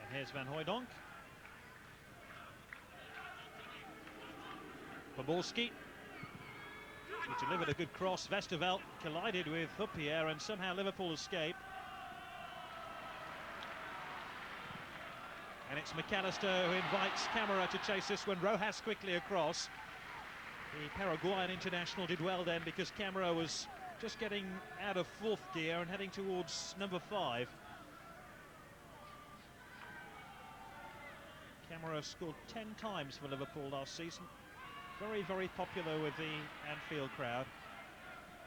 And here's Van Hooijdonk. Poborski. He delivered a good cross. Westerveld collided with Huppier, and somehow Liverpool escape. And it's McAllister who invites Camara to chase this one. Rojas quickly across. The Paraguayan international did well then, because Camara was just getting out of 4th gear and heading towards number 5. Camara scored 10 times for Liverpool last season. Very, very popular with the Anfield crowd.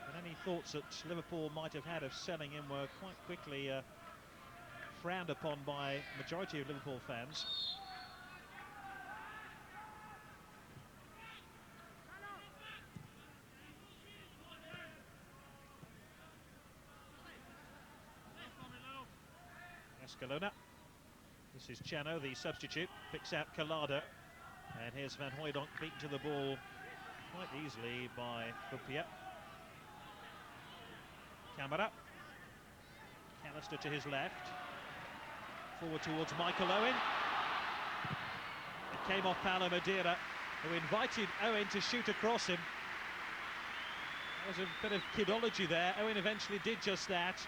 And any thoughts that Liverpool might have had of selling him were quite quickly frowned upon by the majority of Liverpool fans. Escalona. This is Chano, the substitute, picks out Collado. And here's Van Hooijdonk beaten to the ball quite easily by Huppier. Camara. McAllister to his left. Forward towards Michael Owen. It came off Paulo Madeira, who invited Owen to shoot across him. There was a bit of kidology there. Owen eventually did just that.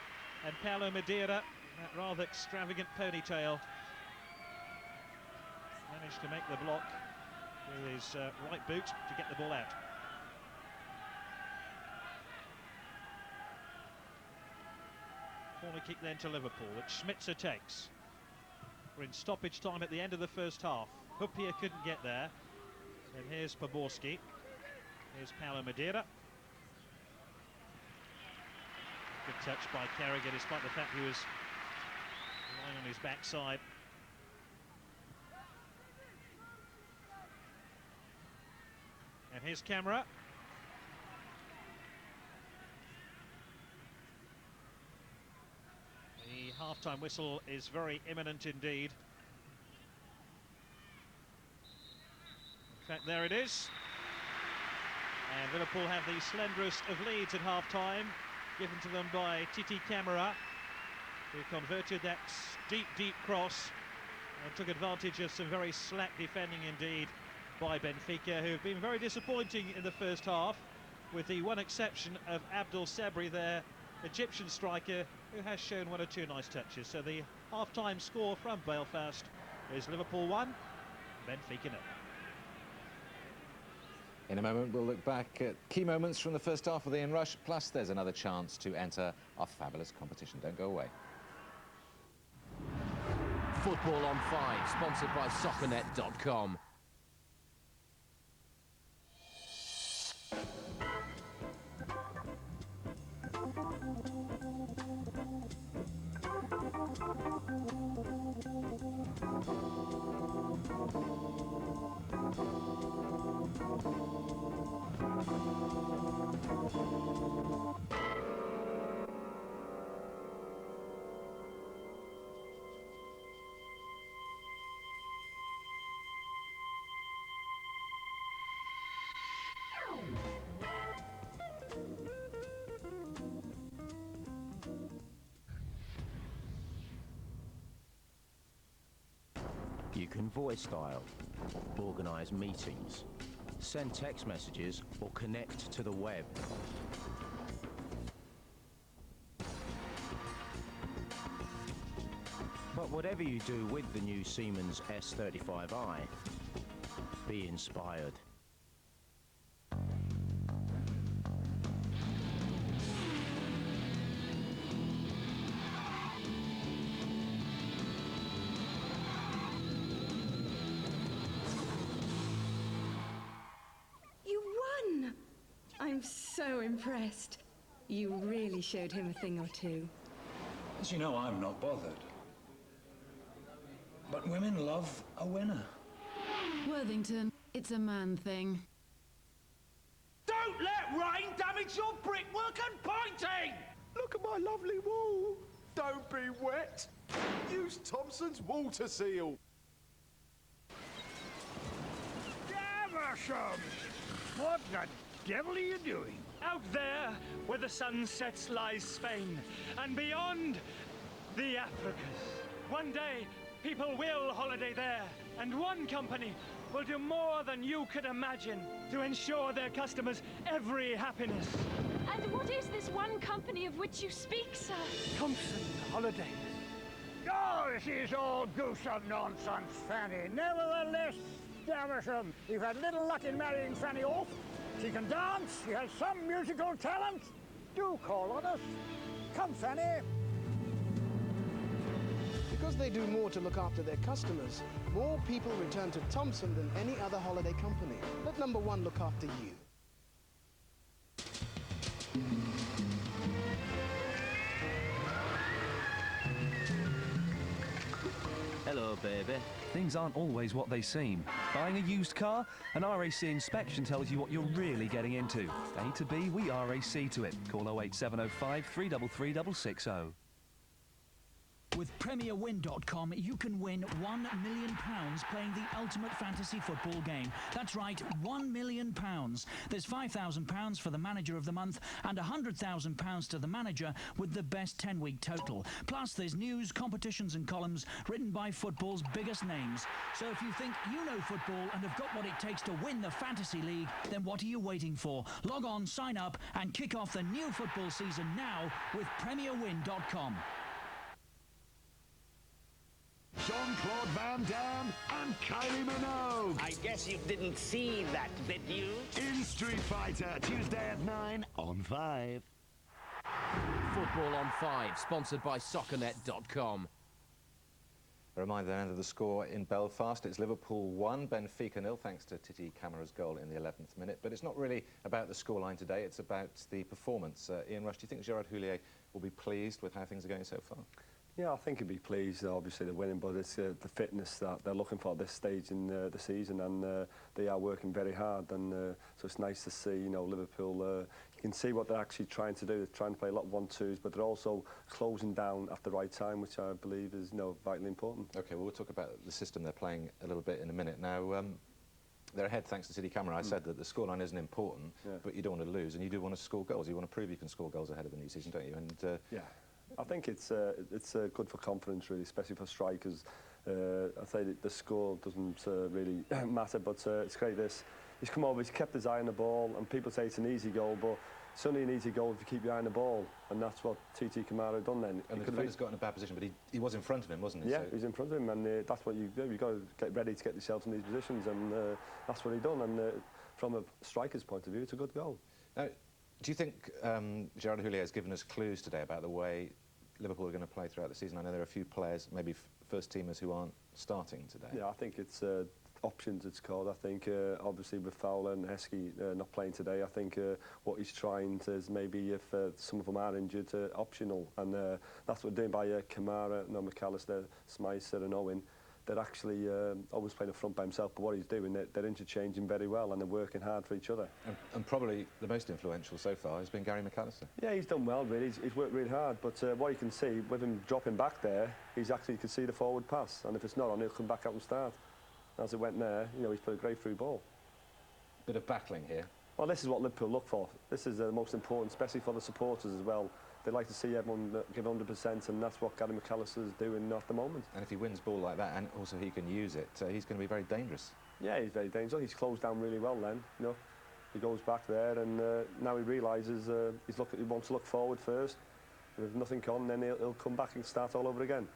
And Paulo Madeira, that rather extravagant ponytail, managed to make the block with his right boot to get the ball out. Corner kick then to Liverpool, which Schmitzer takes. We're in stoppage time at the end of the first half. Huppier couldn't get there. And here's Poborski. Here's Paulo Madeira. Good touch by Carragher, despite the fact he was lying on his backside. And his camera. The half-time whistle is very imminent indeed. In fact, there it is. And Liverpool have the slenderest of leads at half-time, given to them by Titi Camara, who converted that deep cross and took advantage of some very slack defending indeed by Benfica, who have been very disappointing in the first half, with the one exception of Abdul Sabri, their Egyptian striker, who has shown one or two nice touches. So the half-time score from Belfast is Liverpool 1, Benfica 0. In a moment, we'll look back at key moments from the first half of the inrush, plus there's another chance to enter our fabulous competition. Don't go away. Football on 5, sponsored by Soccernet.com. You can voice dial, organise meetings, send text messages or connect to the web. But whatever you do with the new Siemens S35i, be inspired. I'm so impressed. You really showed him a thing or two. As you know, I'm not bothered. But women love a winner. Worthington, it's a man thing. Don't let rain damage your brickwork and painting! Look at my lovely wall. Don't be wet. Use Thompson's water seal. Gaversham! What the devil are you doing? Out there, where the sun sets, lies Spain, and beyond, the Africas. One day, people will holiday there, and one company will do more than you could imagine to ensure their customers every happiness. And what is this one company of which you speak, sir? Thompson Holidays. Oh, this is all goose and nonsense, Fanny. Nevertheless, Gaversham, you've had little luck in marrying Fanny off. She can dance, she has some musical talent. Do call on us. Come, Fanny. Because they do more to look after their customers, more people return to Thompson than any other holiday company. Let number one look after you. Hello, baby. Things aren't always what they seem. Buying a used car? An RAC inspection tells you what you're really getting into. A to B, we RAC to it. Call 08705 333 660. With PremierWin.com, you can win £1 million playing the ultimate fantasy football game. That's right, £1 million. There's £5,000 for the manager of the month and £100,000 to the manager with the best 10-week total. Plus, there's news, competitions and columns written by football's biggest names. So if you think you know football and have got what it takes to win the Fantasy League, then what are you waiting for? Log on, sign up and kick off the new football season now with PremierWin.com. Jean-Claude Van Damme and Kylie Minogue. I guess you didn't see that, did you? In Street Fighter, Tuesday at 9 on 5. Football on 5, sponsored by Soccernet.com. A reminder then of the score in Belfast. It's Liverpool 1, Benfica 0, thanks to Titi Camara's goal in the 11th minute. But it's not really about the scoreline today, it's about the performance. Ian Rush, do you think Gerard Houllier will be pleased with how things are going so far? Yeah, I think he'd be pleased. Obviously, they're winning, but it's the fitness that they're looking for at this stage in the season, and they are working very hard. And so it's nice to see, you know, Liverpool. You can see what they're actually trying to do. They're trying to play a lot of 1-2s, but they're also closing down at the right time, which I believe is, you know, vitally important. Okay, well, we'll talk about the system they're playing a little bit in a minute. Now, they're ahead thanks to Titi Camara. I said that the scoreline isn't important, but you don't want to lose, and you do want to score goals. You want to prove you can score goals ahead of the new season, don't you? And yeah. I think it's good for confidence, really, especially for strikers. I'd say that the score doesn't really matter, but it's great. He's come over, he's kept his eye on the ball, and people say it's an easy goal, but it's only an easy goal if you keep your eye on the ball, and that's what Titi Camara done then. And the defender's got in a bad position, but he was in front of him, wasn't he? Yeah, so he's in front of him, and that's what you do. You've got to get ready to get yourself in these positions, and that's what he done. And from a striker's point of view, it's a good goal. Now, do you think Gerard Houllier has given us clues today about the way Liverpool are going to play throughout the season? I know there are a few players, maybe first-teamers, who aren't starting today. Yeah, I think it's options, it's called. I think, obviously, with Fowler and Heskey not playing today, I think what he's trying to is maybe if some of them are injured, optional. And that's what we're doing by Kamara, McAllister, Smicer and Owen. They're actually always playing up front by himself, but what he's doing, they're interchanging very well and they're working hard for each other. And probably the most influential so far has been Gary McAllister. Yeah, he's done well, really. He's worked really hard, but what you can see, with him dropping back there, he's actually can see the forward pass, and if it's not on, he'll come back out and start. As it went there, you know, he's put a great through ball. Bit of battling here. Well, this is what Liverpool look for. This is the most important, especially for the supporters as well. They like to see everyone give 100%, and that's what Gary McAllister is doing at the moment. And if he wins ball like that, and also he can use it, he's going to be very dangerous. Yeah, he's very dangerous. He's closed down really well then, you know. He goes back there, and now he realises he wants to look forward first. If nothing on, then he'll come back and start all over again.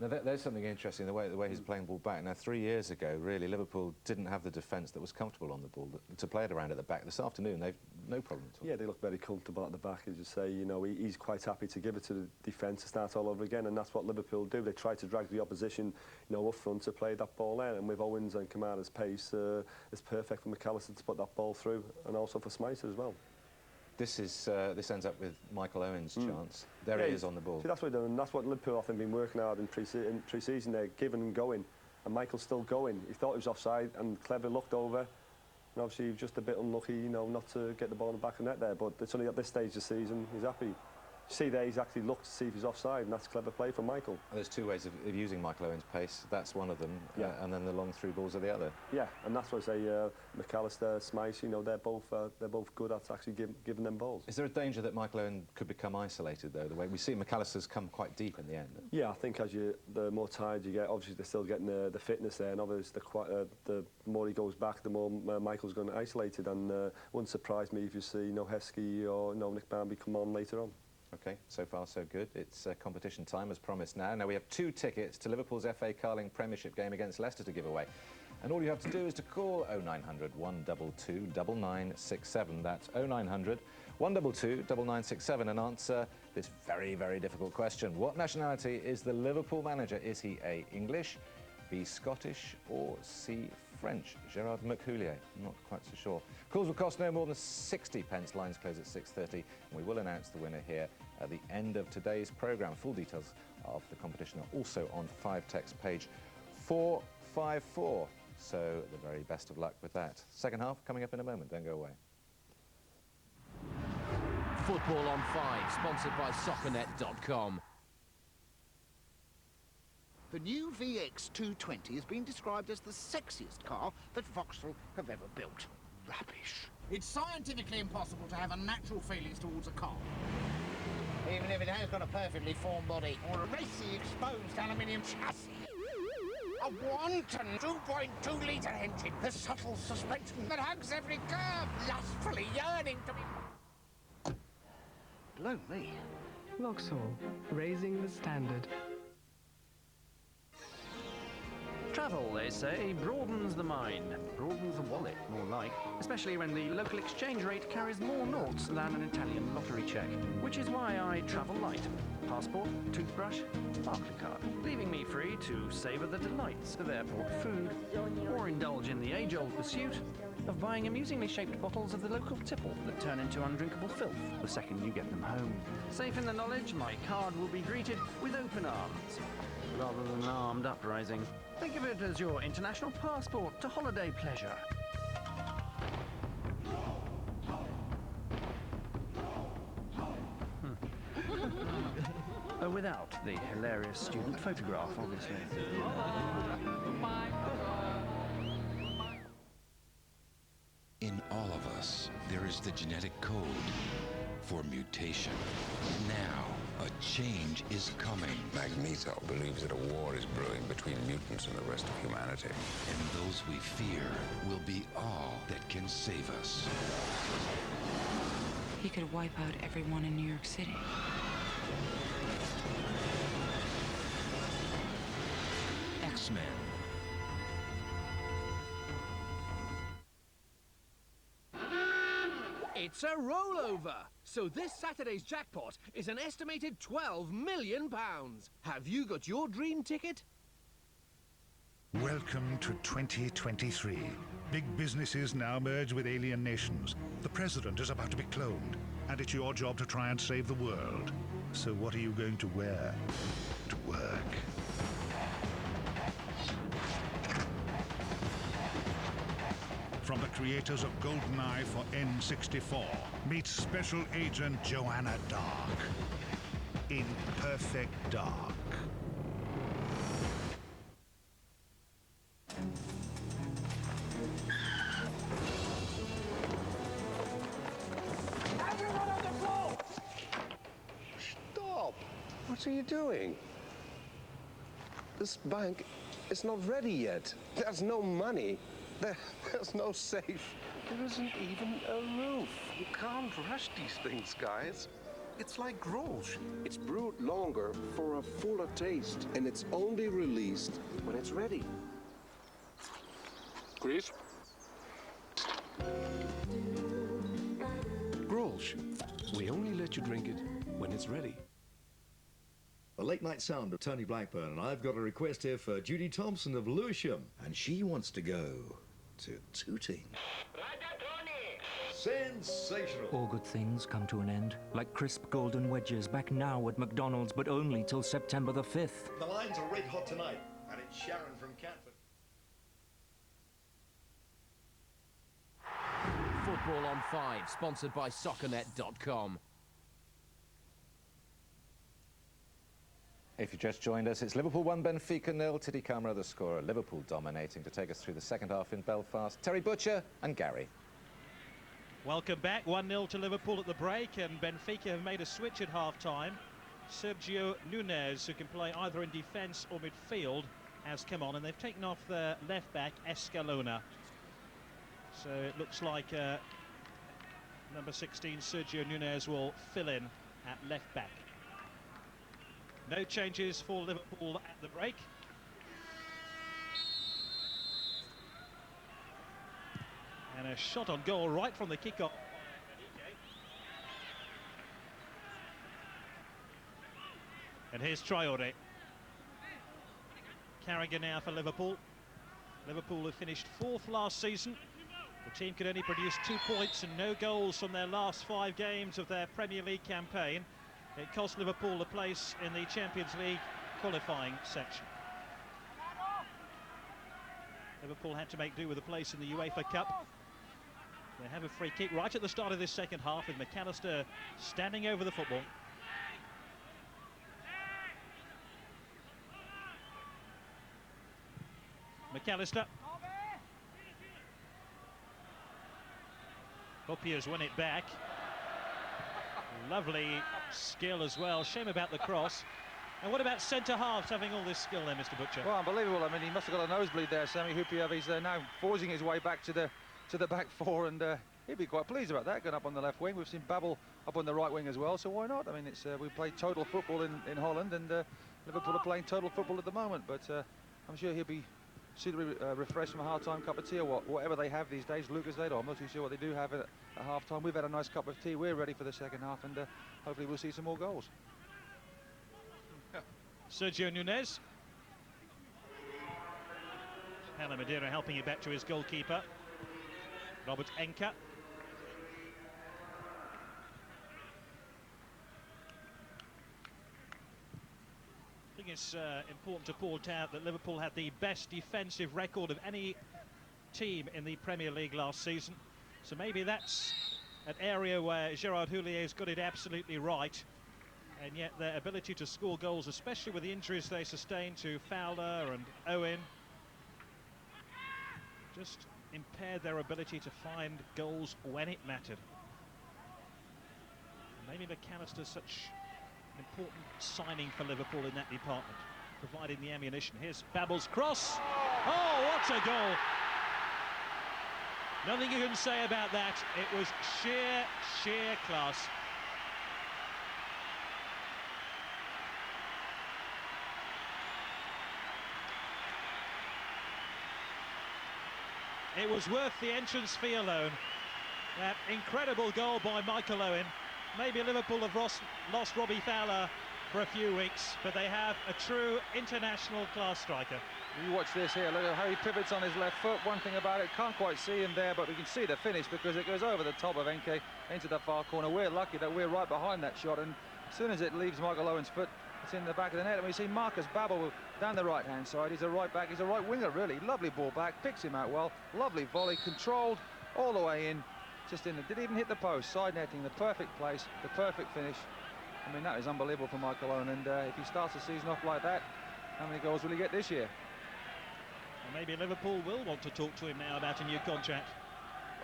Now, there's something interesting, the way he's playing ball back. Now, 3 years ago, really, Liverpool didn't have the defence that was comfortable on the ball to play it around at the back. This afternoon, they've no problem at all. Yeah, they look very comfortable at the back, as you say. You know, he's quite happy to give it to the defence to start all over again, and that's what Liverpool do. They try to drag the opposition, you know, up front to play that ball there, and with Owens and Kamara's pace, it's perfect for McAllister to put that ball through, and also for Smicer as well. This ends up with Michael Owen's chance. There he is on the ball. See, that's what they're doing. That's what Liverpool, I think, been working hard in pre-season. They're giving and going, and Michael's still going. He thought he was offside, and Clever looked over, and obviously he was just a bit unlucky, you know, not to get the ball in the back of the net there. But it's only at this stage of the season he's happy. You see there, he's actually looked to see if he's offside, and that's clever play from Michael. And there's two ways of using Michael Owen's pace. That's one of them, and then the long through balls are the other. Yeah, and that's what I say. McAllister, Smice, you know, they're both good at actually giving them balls. Is there a danger that Michael Owen could become isolated though? The way we see McAllister's come quite deep in the end. Yeah, I think as the more tired you get, obviously they're still getting the fitness there, and obviously the more he goes back, the more Michael's going to isolated. And wouldn't surprise me if you see, you know, Heskey or Nick Barmby come on later on. OK, so far so good. It's competition time as promised now. Now we have 2 tickets to Liverpool's FA Carling Premiership game against Leicester to give away. And all you have to do is to call 0900 122 9967. That's 0900 122 9967 and answer this very, very difficult question. What nationality is the Liverpool manager? Is he A, English, B, Scottish, or C, French? Gerard Houllier, I'm not quite so sure. Calls will cost no more than 60 pence. Lines close at 6:30, and we will announce the winner here at the end of today's programme. Full details of the competition are also on 5-text page 454. So the very best of luck with that. Second half coming up in a moment. Don't go away. Football on 5, sponsored by Soccernet.com. The new VX220 has been described as the sexiest car that Vauxhall have ever built. Rubbish. It's scientifically impossible to have a natural feelings towards a car. Even if it has got a perfectly formed body. Or a racy exposed aluminium chassis. A wanton 2.2-litre engine. The subtle suspension that hugs every curve, lustfully yearning to be... Blow me. Vauxhall, raising the standard. Travel, they say, broadens the mind. Broadens the wallet, more like. Especially when the local exchange rate carries more noughts than an Italian lottery cheque. Which is why I travel light. Passport, toothbrush, Barclaycard. Leaving me free to savour the delights of airport food. Or indulge in the age-old pursuit of buying amusingly shaped bottles of the local tipple that turn into undrinkable filth the second you get them home. Safe in the knowledge my card will be greeted with open arms, rather than an armed uprising. Think of it as your international passport to holiday pleasure. Without the hilarious student photograph, obviously. In all of us, there is the genetic code for mutation. Now, a change is coming. Magneto believes that a war is brewing between mutants and the rest of humanity. And those we fear will be all that can save us. He could wipe out everyone in New York City. X-Men. It's a rollover! So this Saturday's jackpot is an estimated £12 million. Have you got your dream ticket? Welcome to 2023. Big businesses now merge with alien nations. The president is about to be cloned, and it's your job to try and save the world. So what are you going to wear to work? From the creators of GoldenEye for N64, meet Special Agent Joanna Dark in Perfect Dark. Everyone on the floor! Stop! What are you doing? This bank is not ready yet. There's no money. There's no safe. There isn't even a roof. You can't rush these things, guys. It's like Grolsch. It's brewed longer for a fuller taste, and it's only released when it's ready. Chris? Grolsch. We only let you drink it when it's ready. The late night sound of Tony Blackburn, and I've got a request here for Judy Thompson of Lewisham, and she wants to go to Tooting. Sensational. All good things come to an end, like crisp golden wedges back now at McDonald's, but only till September the 5th. The lines are red hot tonight, and it's Sharon from Catford. Football on 5, sponsored by Soccernet.com. If you just joined us, it's Liverpool 1, Benfica 0. Titi Camara, the scorer. Liverpool dominating to take us through the second half in Belfast. Terry Butcher and Gary. Welcome back. 1-0 to Liverpool at the break, and Benfica have made a switch at half-time. Sergio Nunes, who can play either in defence or midfield, has come on, and they've taken off their left-back, Escalona. So it looks like number 16, Sergio Nunes, will fill in at left-back. No changes for Liverpool at the break. And a shot on goal right from the kickoff. And here's Traore. Carragher now for Liverpool. Liverpool have finished 4th last season. The team could only produce 2 points and no goals from their last 5 games of their Premier League campaign. It cost Liverpool a place in the Champions League qualifying section. Liverpool had to make do with a place in the UEFA Cup. They have a free kick right at the start of this second half, with McAllister standing over the football. McAllister. Hopier's won it back. Lovely skill as well. Shame about the cross. And what about centre-halves having all this skill there, Mr. Butcher? Well, unbelievable. I mean, he must have got a nosebleed there, Sammy Hupierre. He's now forging his way back to the back four, and he'd be quite pleased about that, going up on the left wing. We've seen Babel up on the right wing as well, so why not? I mean, it's we play total football in Holland, and Liverpool are playing total football at the moment, but I'm sure he'll be suitably refreshed from a half-time cup of tea or whatever they have these days. Lucas, I'm not too sure what they do have at half-time. We've had a nice cup of tea. We're ready for the second half, and hopefully we'll see some more goals. Sergio Nunez. Hannah Madeira helping it back to his goalkeeper, Robert Enka. I think it's important to point out that Liverpool had the best defensive record of any team in the Premier League last season. So maybe that's an area where Gerard Houlliér's got it absolutely right. And yet their ability to score goals, especially with the injuries they sustained to Fowler and Owen, just impaired their ability to find goals when it mattered. Maybe McAllister's such an important signing for Liverpool in that department, providing the ammunition. Here's Babel's cross. Oh, what a goal! Nothing you can say about that. It was sheer class. It was worth the entrance fee alone. That incredible goal by Michael Owen. Maybe Liverpool have lost Robbie Fowler for a few weeks, but they have a true international class striker. You watch this here, look at how he pivots on his left foot. One thing about it, can't quite see him there, but we can see the finish because it goes over the top of Enke into the far corner. We're lucky that we're right behind that shot, and as soon as it leaves Michael Owen's foot, it's in the back of the net. And we see Marcus Babel down the right-hand side. He's a right back, he's a right winger, really. Lovely ball back, picks him out well. Lovely volley, controlled all the way in. Just in, didn't even hit the post, side netting, the perfect place, the perfect finish. I mean, that is unbelievable for Michael Owen, and if he starts the season off like that, how many goals will he get this year? And maybe Liverpool will want to talk to him now about a new contract.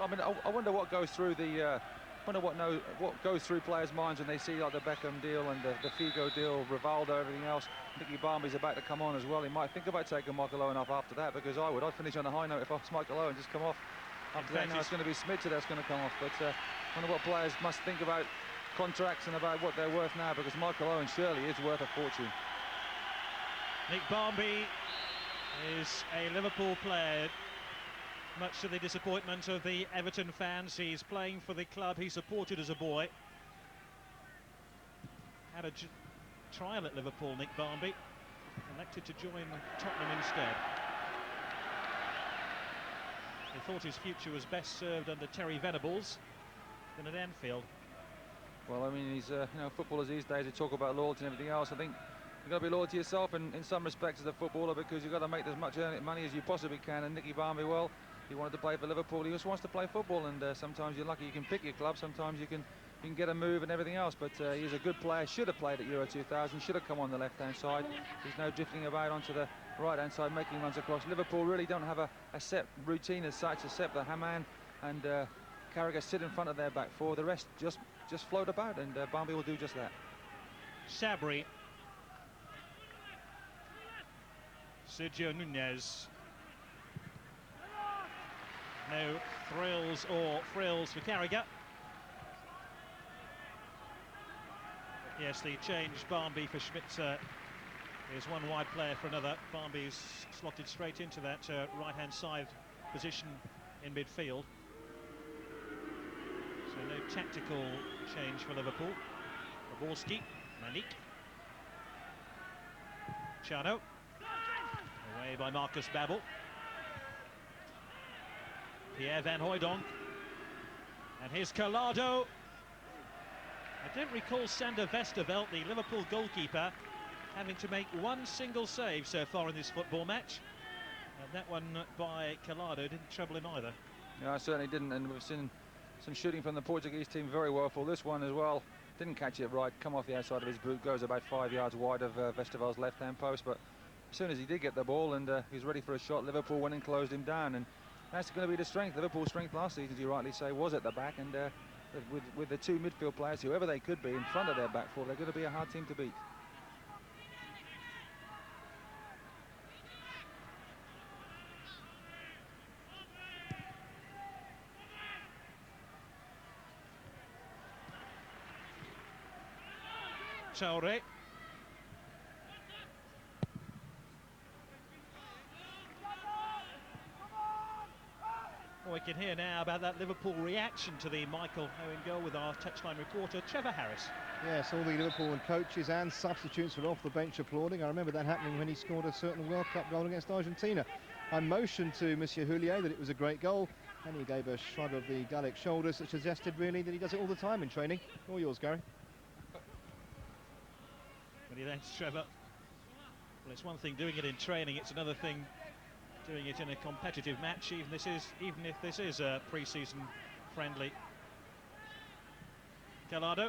I mean, I wonder what goes through the, what goes through players' minds when they see like the Beckham deal and the Figo deal, Rivaldo, everything else. Nicky Barmby's about to come on as well. He might think about taking Michael Owen off after that, because I'd finish on a high note if I was Michael Owen, just come off. After that, now it's going to be Smitcher that's going to come off. But I wonder what players must think about contracts and about what they're worth now, because Michael Owen surely is worth a fortune. Nick Barmby is a Liverpool player, much to the disappointment of the Everton fans. He's playing for the club he supported as a boy. Had a trial at Liverpool, Nick Barmby, elected to join Tottenham instead. He thought his future was best served under Terry Venables than at Anfield. Well, I mean, he's, you know, footballers these days, they talk about loyalty and everything else. I think you've got to be loyal to yourself in some respects as a footballer, because you've got to make as much money as you possibly can. And Nicky Barmby, well, he wanted to play for Liverpool. He just wants to play football, and sometimes you're lucky you can pick your club. Sometimes you can get a move and everything else. But he's a good player. Should have played at Euro 2000. Should have come on the left-hand side. He's now drifting about onto the right-hand side, making runs across. Liverpool really don't have a set routine as such, except that Hamann and Carragher sit in front of their back four. The rest just float about, and Barmby will do just that. Sabri. Sergio Nunez. No thrills or frills for Carragher. Yes, the change, Barmby for Schmitzer, is one wide player for another. Barmby's slotted straight into that right-hand side position in midfield. So no tactical change for Liverpool. Raborski, Manik. Chano. Away by Marcus Babel. Pierre Van Hooijdonk. And here's Collado. I don't recall Sander Westerveld, the Liverpool goalkeeper, having to make one single save so far in this football match. And that one by Collado didn't trouble him either. Yeah, I certainly didn't, and we've seen some shooting from the Portuguese team very well for this one as well. Didn't catch it right, come off the outside of his boot, goes about 5 yards wide of Westerveld's left-hand post, but as soon as he did get the ball and he was ready for a shot, Liverpool went and closed him down, and that's going to be the strength. Liverpool's strength last season, as you rightly say, was at the back, and with the two midfield players, whoever they could be, in front of their back four, they're going to be a hard team to beat. Traoré. can hear now about that Liverpool reaction to the Michael Owen goal with our touchline reporter, Trevor Harris. Yes, all the Liverpool coaches and substitutes were off the bench applauding. I remember that happening when he scored a certain World Cup goal against Argentina. I motioned to Monsieur Houllier that it was a great goal, and he gave a shrug of the Gallic shoulders that suggested really that he does it all the time in training. All yours, Gary. Many thanks, Trevor. Well, it's one thing doing it in training, it's another thing doing it in a competitive match, even if this is a pre-season friendly. Gallardo.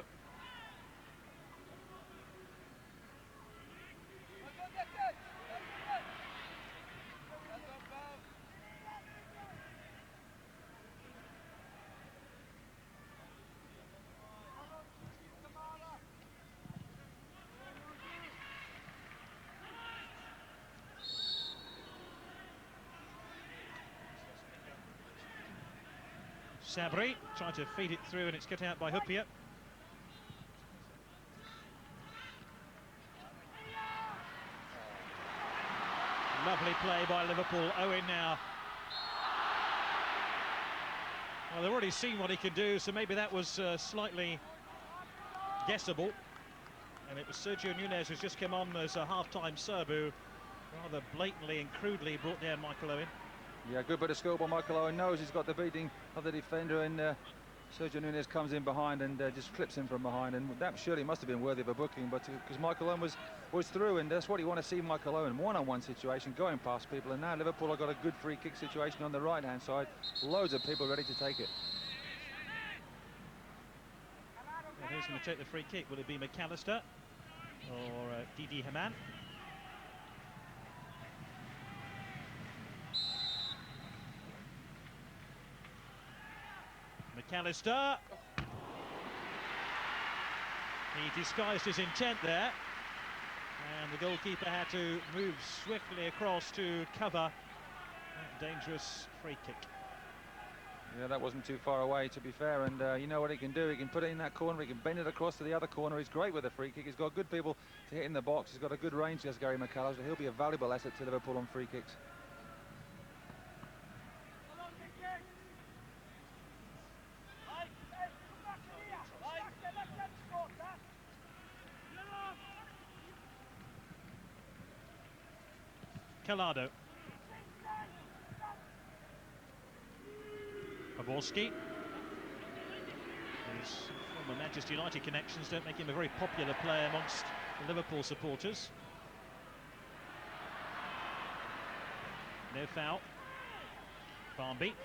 Sabri trying to feed it through, and it's cut out by Huppier. Lovely play by Liverpool. Owen now. Well, they've already seen what he can do, so maybe that was slightly guessable. And it was Sergio Nunez who's just come on as a half-time sub, who rather blatantly and crudely brought down Michael Owen. Yeah, good bit of skill by Michael Owen. Knows he's got the beating of the defender, and Sergio Nunez comes in behind and just clips him from behind, and that surely must have been worthy of a booking, but because Michael Owen was through, and that's what you want to see. Michael Owen, one-on-one situation, going past people, and now Liverpool have got a good free kick situation on the right-hand side. Loads of people ready to take it. Well, who's going to take the free kick? Will it be McAllister or Didi Hamann? McAllister. He disguised his intent there, and the goalkeeper had to move swiftly across to cover that dangerous free kick. Yeah, that wasn't too far away, to be fair, and you know what he can do. He can put it in that corner, he can bend it across to the other corner. He's great with a free kick. He's got good people to hit in the box. He's got a good range against Gary McAllister. He'll be a valuable asset to Liverpool on free kicks. Gallardo. Poborski. His former Manchester United connections don't make him a very popular player amongst the Liverpool supporters. No foul. Barnby.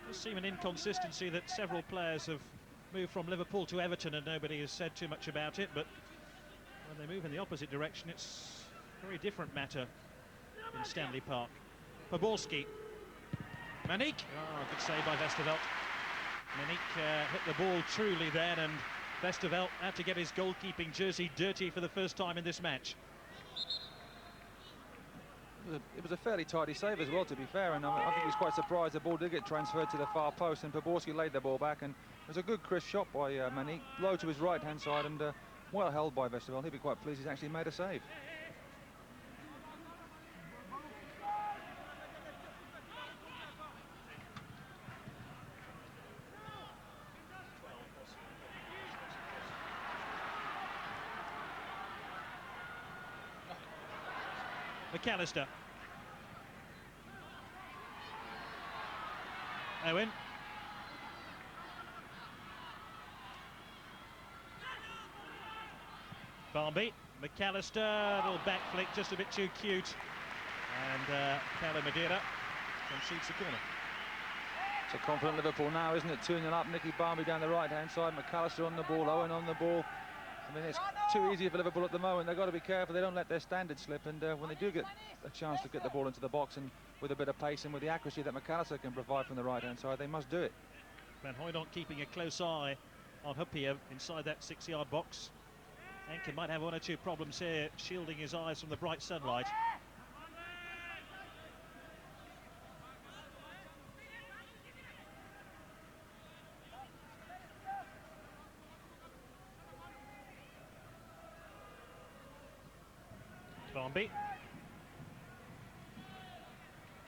Does seem an inconsistency that several players have moved from Liverpool to Everton and nobody has said too much about it, but when they move in the opposite direction, it's a very different matter in Stanley Park. Poborski. Manik. Oh, good save by Westerveld. Manik hit the ball truly then, and Westerveld had to get his goalkeeping jersey dirty for the first time in this match. It was a fairly tidy save as well, to be fair, and I think he was quite surprised the ball did get transferred to the far post, and Poborski laid the ball back, and it was a good crisp shot by Manik, low to his right-hand side, and well held by Westerveld. He'll be quite pleased he's actually made a save. McAllister. Owen. Barnby. McAllister, little back flick, just a bit too cute. And Paulo Madeira concedes the corner. It's a confident Liverpool now, isn't it? 2-0 up. Nicky Barnby down the right-hand side. McAllister on the ball. Owen on the ball. I mean, it's too easy for Liverpool at the moment. They've got to be careful they don't let their standards slip, and when they do get a chance to get the ball into the box, and with a bit of pace and with the accuracy that McAllister can provide from the right-hand side, they must do it. Van Hooijdonk keeping a close eye on Huppier inside that 6-yard box. Enke might have one or two problems here, shielding his eyes from the bright sunlight. Barnby.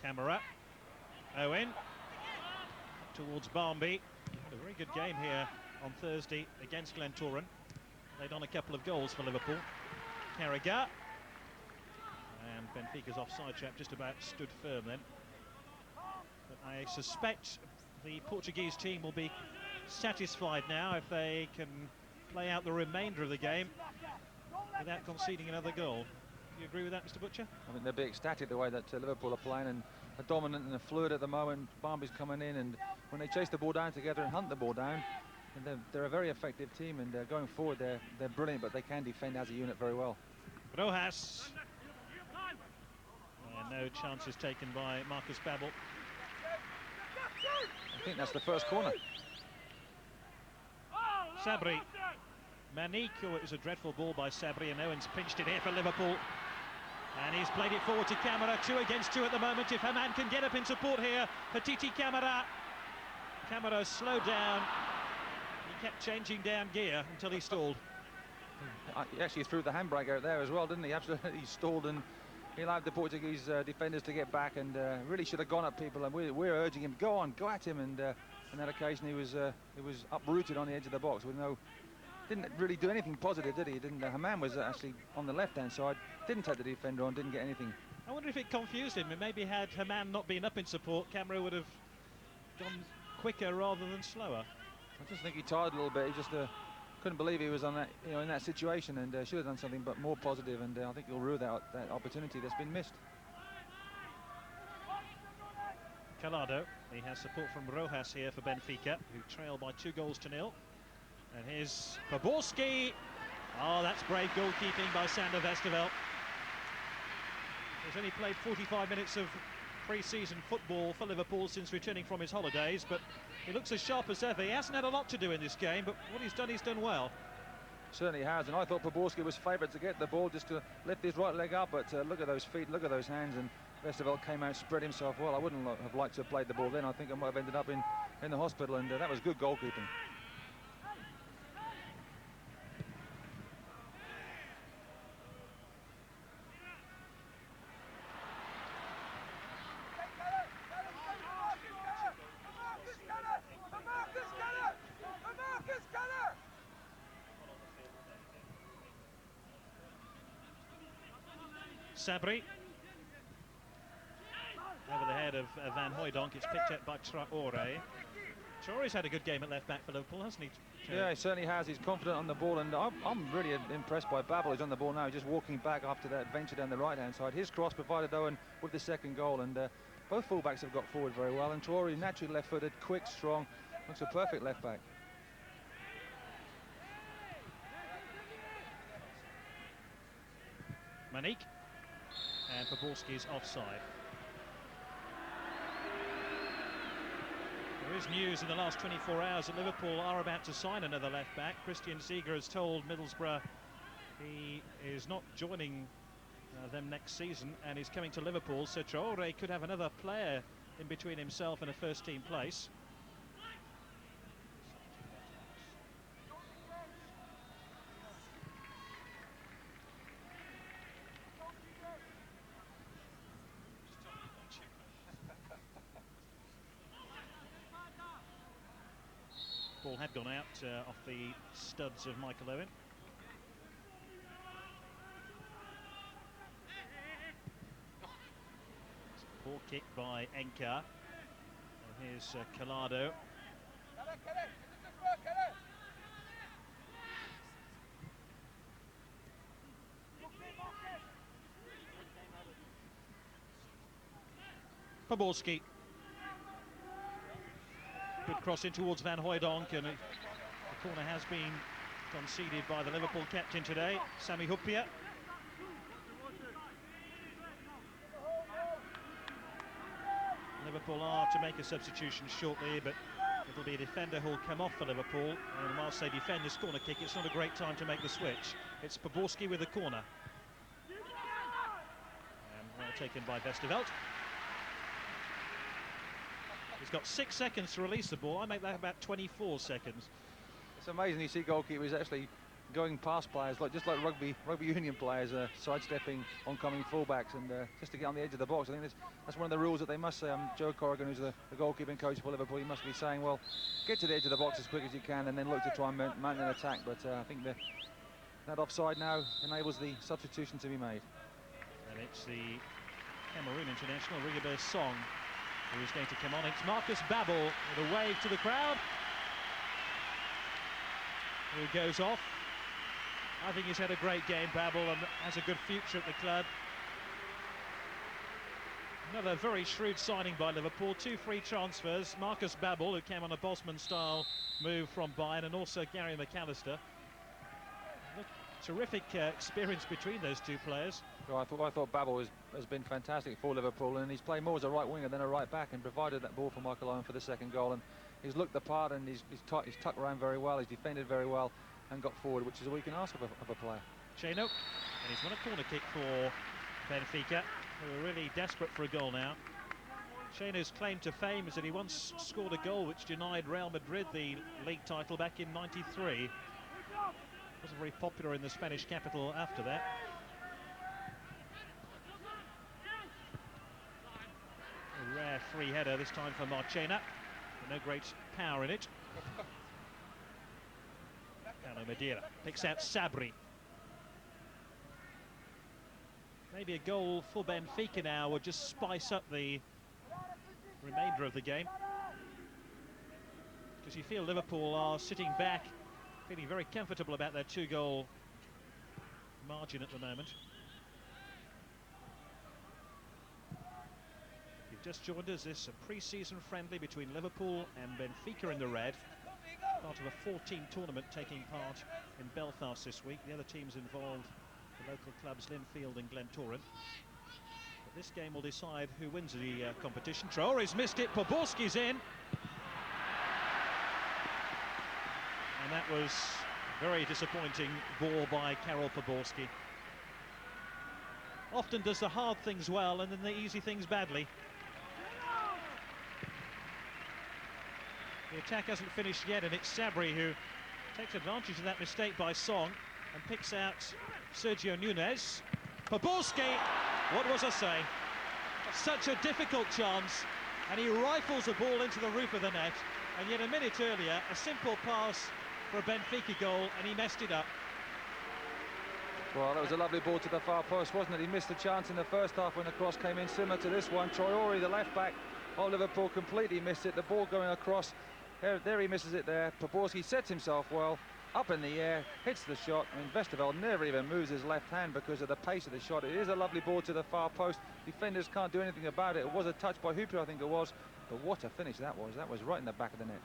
Camera. Owen towards Barmby. A very good game here on Thursday against Glentoran. Laid on a couple of goals for Liverpool. Carragher. And Benfica's offside trap just about stood firm then. But I suspect the Portuguese team will be satisfied now if they can play out the remainder of the game without conceding another goal. Do you agree with that, Mr. Butcher? I think they'll be ecstatic the way that Liverpool are playing and are dominant and are fluid at the moment. Barmby's coming in, and when they chase the ball down together and hunt the ball down, and they're a very effective team, and going forward they're brilliant, but they can defend as a unit very well. Rojas. No chances taken by Marcus Babbel. I think that's the first corner. Sabri. Manique, oh, it was a dreadful ball by Sabri, and Owen's pinched it here for Liverpool. And he's played it forward to Camara, 2 against 2 at the moment. If Haman can get up in support here for Titi Camara. Camara slowed down. He kept changing down gear until he stalled. He actually threw the handbrake out there as well, didn't he? Absolutely, he stalled and he allowed the Portuguese defenders to get back, and really should have gone at people. And we're urging him, go on, go at him. And on that occasion, he was uprooted on the edge of the box with didn't really do anything positive, did he? Haman was actually on the left-hand side, didn't take the defender on, didn't get anything. I wonder if it confused him. Maybe had Haman not been up in support, Camara would have gone quicker rather than slower. I just think he tired a little bit. He just couldn't believe he was on that, in that situation, and should have done something but more positive. And I think he'll rue that opportunity that's been missed. Calado, he has support from Rojas here for Benfica, who trail by 2-0. And here's Poborski. Oh, that's brave goalkeeping by Sander Westerveld. He's only played 45 minutes of pre-season football for Liverpool since returning from his holidays, but he looks as sharp as ever. He hasn't had a lot to do in this game, but what he's done well. Certainly has, and I thought Poborski was favoured to get the ball, just to lift his right leg up, but look at those feet, look at those hands, and Westerveld came out, spread himself well. I wouldn't have liked to have played the ball then. I think I might have ended up in the hospital, and that was good goalkeeping. Sabri over the head of Van Hooijdonk. It's picked up by Traoré. Traoré's had a good game at left back for Liverpool, hasn't he? Yeah, he certainly has. He's confident on the ball, and I'm really impressed by Babbel. He's on the ball now, just walking back after that adventure down the right-hand side. His cross provided Owen with the second goal, and both fullbacks have got forward very well. And Traoré, naturally left-footed, quick, strong, looks a perfect left back. Manique. And Poborski's offside. There is news in the last 24 hours that Liverpool are about to sign another left-back. Christian Ziege has told Middlesbrough he is not joining them next season and is coming to Liverpool, so Traoré could have another player in between himself and a first-team place. Ball had gone out off the studs of Michael Owen. Poor kick by Enka. And here's Calado. Poborski. Good cross in towards Van Hooijdonk, and the corner has been conceded by the Liverpool captain today, Sami Hyypiä. Liverpool are to make a substitution shortly, but it'll be a defender who'll come off for Liverpool, and whilst they defend this corner kick, it's not a great time to make the switch. It's Poborski with the corner. And well taken by Westerveld. He's got 6 seconds to release the ball. I make that about 24 seconds. It's amazing you see goalkeepers actually going past players, just like rugby union players, sidestepping oncoming fullbacks, and just to get on the edge of the box. I think that's one of the rules that they must say. Joe Corrigan, who's the goalkeeping coach for Liverpool, he must be saying, well, get to the edge of the box as quick as you can, and then look to try and mount an attack. But I think that offside now enables the substitution to be made. And it's the Cameroon international, Rigobert Song, who is going to come on. It's Marcus Babbel with a wave to the crowd, who goes off. I think he's had a great game, Babbel, and has a good future at the club. Another very shrewd signing by Liverpool. 2 free transfers. Marcus Babbel, who came on a Bosman-style move from Bayern, and also Gary McAllister. Terrific experience between those two players. Well, I thought Babbel has been fantastic for Liverpool, and he's played more as a right winger than a right back, and provided that ball for Michael Owen for the second goal. And he's looked the part, and he's tucked around very well. He's defended very well and got forward, which is all you can ask of a player. Cheno, and he's won a corner kick for Benfica, who are really desperate for a goal now. Cheno's claim to fame is that he once scored a goal which denied Real Madrid the league title back in '93. Wasn't very popular in the Spanish capital after that. A rare free header this time for Marchena, but no great power in it. Paulo Madeira picks out Sabri. Maybe a goal for Benfica now would just spice up the remainder of the game, because you feel Liverpool are sitting back, feeling very comfortable about their 2-goal margin at the moment. If you've just joined us, this is a pre-season friendly between Liverpool and Benfica in the red, part of a 14 tournament taking part in Belfast this week. The other teams involved, the local clubs Linfield and Glentoran. But this game will decide who wins the competition. Traore's missed it, Poborski's in. And that was a very disappointing ball by Karol Poborski. Often does the hard things well and then the easy things badly. The attack hasn't finished yet, and it's Sabri who takes advantage of that mistake by Song and picks out Sergio Nunes. Poborski, what was I saying? Such a difficult chance, and he rifles the ball into the roof of the net, and yet a minute earlier, a simple pass for a Benfica goal, and he messed it up. Well, that was a lovely ball to the far post, wasn't it? He missed the chance in the first half when the cross came in, similar to this one. Traore, the left back of Liverpool, completely missed it. The ball going across, there he misses it there. Poborski sets himself well, up in the air, hits the shot. I mean, Westerveld never even moves his left hand because of the pace of the shot. It is a lovely ball to the far post. Defenders can't do anything about it. It was a touch by Hooper, I think it was, but what a finish that was. That was right in the back of the net.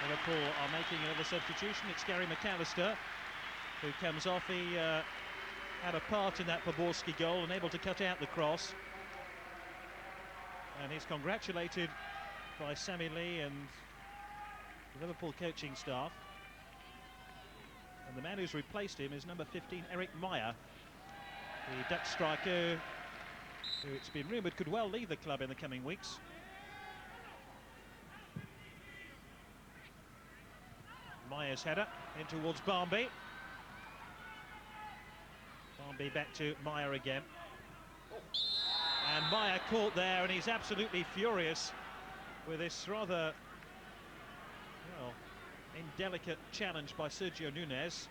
Liverpool are making another substitution. It's Gary McAllister who comes off. He had a part in that Poborski goal and able to cut out the cross. And he's congratulated by Sammy Lee and the Liverpool coaching staff. And the man who's replaced him is number 15, Eric Meyer, the Dutch striker who it's been rumoured could well leave the club in the coming weeks. Meyer's header in towards Barmby. Barmby back to Meyer again. And Meyer caught there, and he's absolutely furious with this rather, well, indelicate challenge by Sergio Nunes.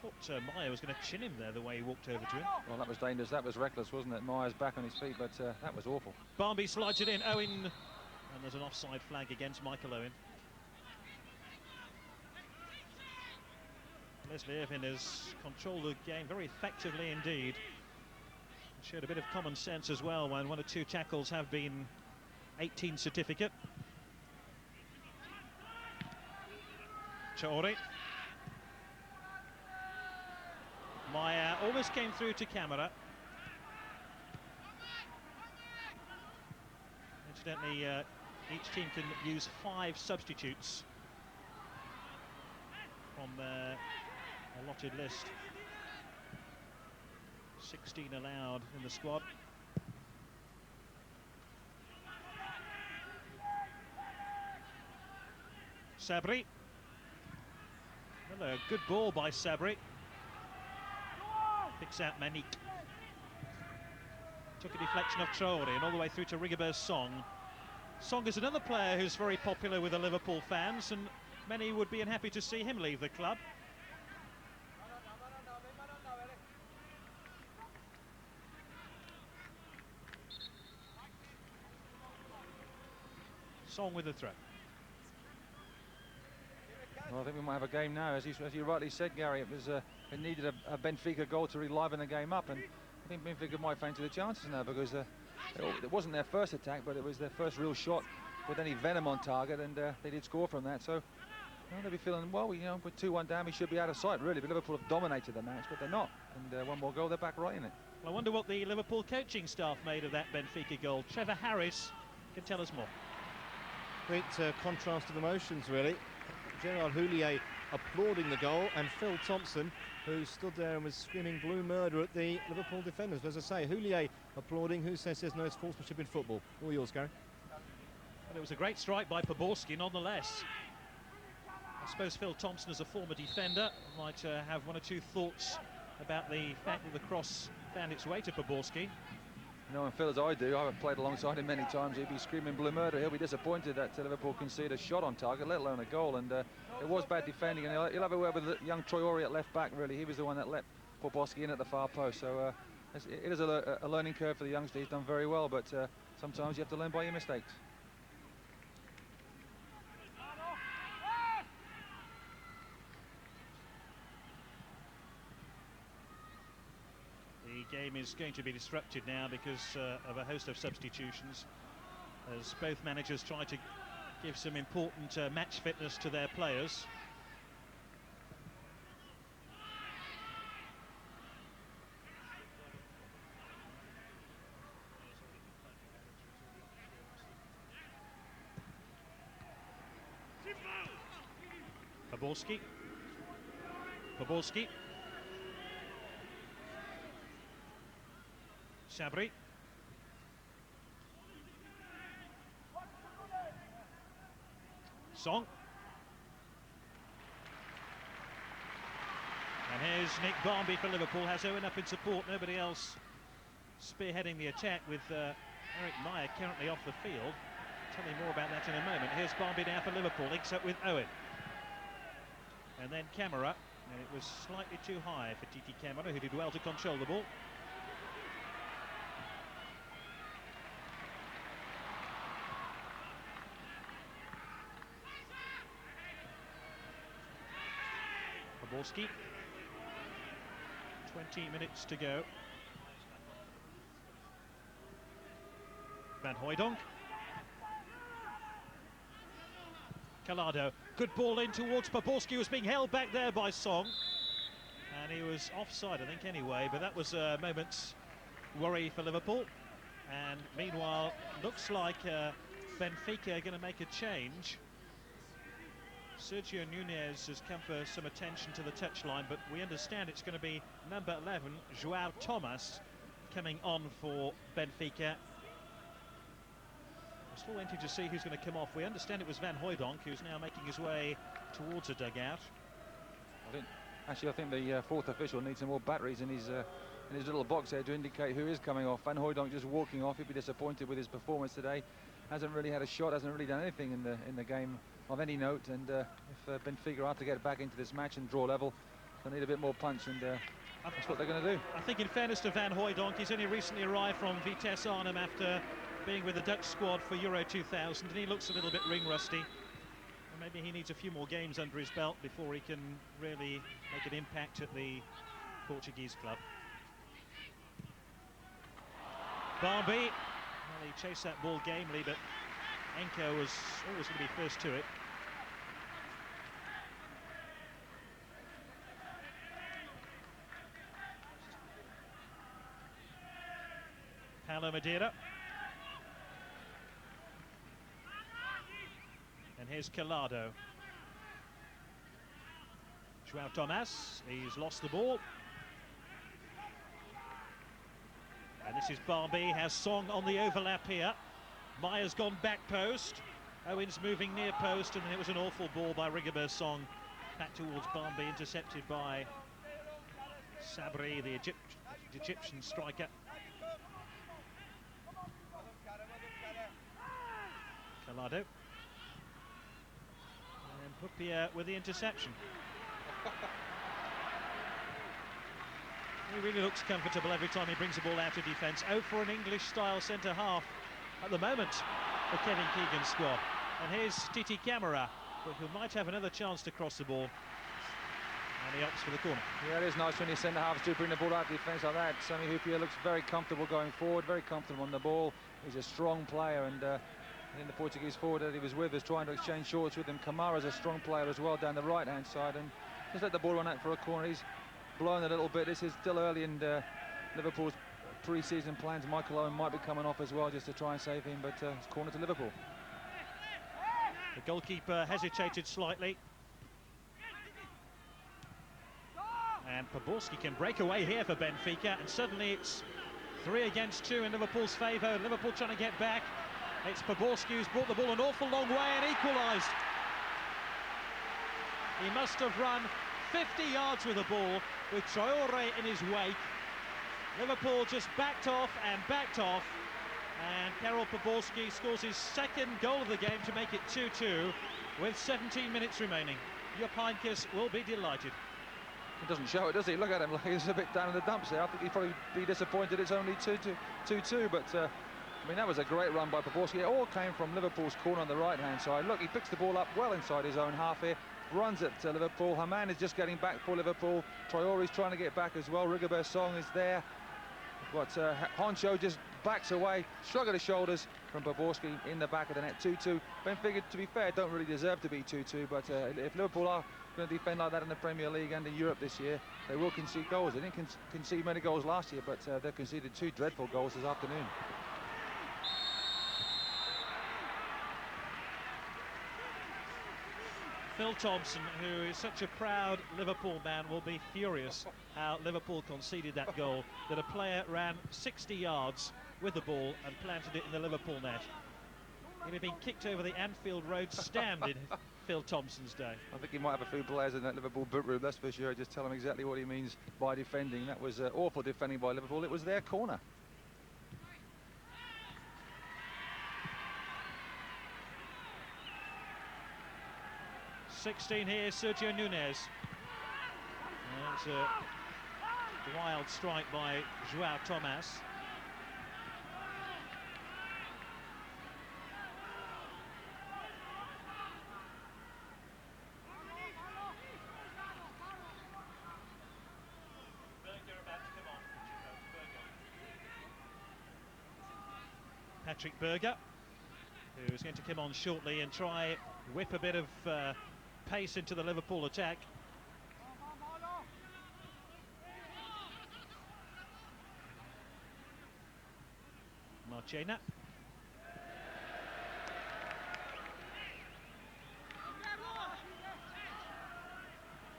Thought Meyer was going to chin him there the way he walked over to him. Well, that was dangerous. That was reckless, wasn't it? Meyer's back on his feet, but that was awful. Barmby slides it in. Owen, and there's an offside flag against Michael Owen. Leslie Irvin has controlled the game very effectively indeed. Showed a bit of common sense as well when 1 or 2 tackles have been 18 certificate. Traore. Meyer almost came through to camera. Incidentally, each team can use 5 substitutes from their allotted list. 16 allowed in the squad. Sabri. Another good ball by Sabri. Picks out Manik. Took a deflection of Traore and all the way through to Rigobert's Song. Song is another player who's very popular with the Liverpool fans, and many would be unhappy to see him leave the club. Song with the throw. Well, I think we might have a game now. As you rightly said, Gary, it needed a Benfica goal to reliven the game up, and I think Benfica might fancy the chances now, because it wasn't their first attack, but it was their first real shot with any venom on target, and they did score from that. So they'll be feeling, well, you know, with 2-1 down, we should be out of sight, really. But Liverpool have dominated the match, but they're not. And one more goal, they're back right in it. Well, I wonder what the Liverpool coaching staff made of that Benfica goal. Trevor Harris can tell us more. Great contrast of emotions, really. Gerard Houllier applauding the goal, and Phil Thompson, who stood there and was screaming blue murder at the Liverpool defenders. But as I say, Houllier applauding. Who says there's no sportsmanship in football? All yours, Gary. Well, it was a great strike by Poborski, nonetheless. I suppose Phil Thompson, as a former defender, might have one or two thoughts about the fact that the cross found its way to Poborski. You know, and Phil, as I do, I've played alongside him many times. He'd be screaming blue murder. He'll be disappointed that Liverpool conceded a shot on target, let alone a goal. And it was bad defending. And he'll have a word with the young Traore at left back, really. He was the one that let Poborski in at the far post. So it is a learning curve for the youngster. He's done very well, but sometimes you have to learn by your mistakes. The game is going to be disrupted now because of a host of substitutions, as both managers try to give some important match fitness to their players. Poborski. Sabri. Song. And here's Nick Barmby for Liverpool. Has Owen up in support. Nobody else spearheading the attack, with Eric Meyer currently off the field. Tell me more about that in a moment. Here's Barmby now for Liverpool. Links up with Owen. And then Camara. And it was slightly too high for Titi Camara, who did well to control the ball. Poborski. 20 minutes to go. Van Hooijdonk. Calado. Good ball in towards Poborski, was being held back there by Song. And he was offside, I think, anyway. But that was a moment's worry for Liverpool. And meanwhile, looks like Benfica are going to make a change. Sergio Nunez has come for some attention to the touchline, but we understand it's going to be number 11, João Thomas, coming on for Benfica. We're still waiting to see who's going to come off. We understand it was Van Hooijdonk, who's now making his way towards a dugout. I think the fourth official needs some more batteries in his little box there to indicate who is coming off. Van Hooijdonk just walking off. He'll be disappointed with his performance today. Hasn't really had a shot, hasn't really done anything in the game of any note. And if Benfica are to get back into this match and draw level, they'll need a bit more punch, and that's what they're going to do. I think, in fairness to Van Hooijdonk, he's only recently arrived from Vitesse Arnhem after being with the Dutch squad for Euro 2000, and he looks a little bit ring rusty. And maybe he needs a few more games under his belt before he can really make an impact at the Portuguese club. Barmby. Well, he chased that ball gamely, but Enko was always going to be first to it. Paulo Madeira. And here's Calado. João Thomas, he's lost the ball. This is Barbie, has Song on the overlap here. Meyer's gone back post. Owen's moving near post, and then it was an awful ball by Rigobert Song. Back towards Barbie, intercepted by Sabri, the Egyptian striker. Calado. And Pupia with the interception. He really looks comfortable every time he brings the ball out of defence. Oh, for an English-style centre-half at the moment for Kevin Keegan's squad. And here's Titi Camara, who might have another chance to cross the ball. And he opts for the corner. Yeah, it is nice when your centre-halves do bring the ball out of defence like that. Sami Hyypiä looks very comfortable going forward, very comfortable on the ball. He's a strong player, and I think the Portuguese forward that he was with is trying to exchange shorts with him. Kamara's a strong player as well down the right-hand side, and just let the ball run out for a corner. He's blown a little bit. This is still early, and Liverpool's pre-season plans. Michael Owen might be coming off as well just to try and save him, but it's corner to Liverpool. The goalkeeper hesitated slightly. And Poborski can break away here for Benfica, and suddenly it's 3 against 2 in Liverpool's favour. Liverpool trying to get back. It's Poborski who's brought the ball an awful long way and equalised. He must have run 50 yards with the ball, with Traore in his wake. Liverpool just backed off and backed off, and Karol Poborski scores his second goal of the game to make it 2-2 with 17 minutes remaining. Jupp Heynckes will be delighted. He doesn't show it, does he? Look at him, like he's a bit down in the dumps there. I think he'd probably be disappointed it's only 2-2, but I mean, that was a great run by Poborski. It all came from Liverpool's corner on the right-hand side. Look, he picks the ball up well inside his own half here, runs it to Liverpool. Haman is just getting back for Liverpool. Traore's trying to get back as well. Rigobert Song is there. But Honcho just backs away, shrug of the shoulders from Poborski in the back of the net. 2-2. Benfica, to be fair, don't really deserve to be 2-2, but if Liverpool are going to defend like that in the Premier League and in Europe this year, they will concede goals. They didn't concede many goals last year, but they've conceded 2 dreadful goals this afternoon. Phil Thompson, who is such a proud Liverpool man, will be furious how Liverpool conceded that goal, that a player ran 60 yards with the ball and planted it in the Liverpool net. He'd have been kicked over the Anfield Road stand in Phil Thompson's day. I think he might have a few players in that Liverpool boot room, that's for sure. Just tell him exactly what he means by defending. That was awful defending by Liverpool. It was their corner. '16 here, Sergio Nunes. It's a wild strike by João Thomas. Patrick Berger, who is going to come on shortly and try whip a bit of pace into the Liverpool attack. Marchena.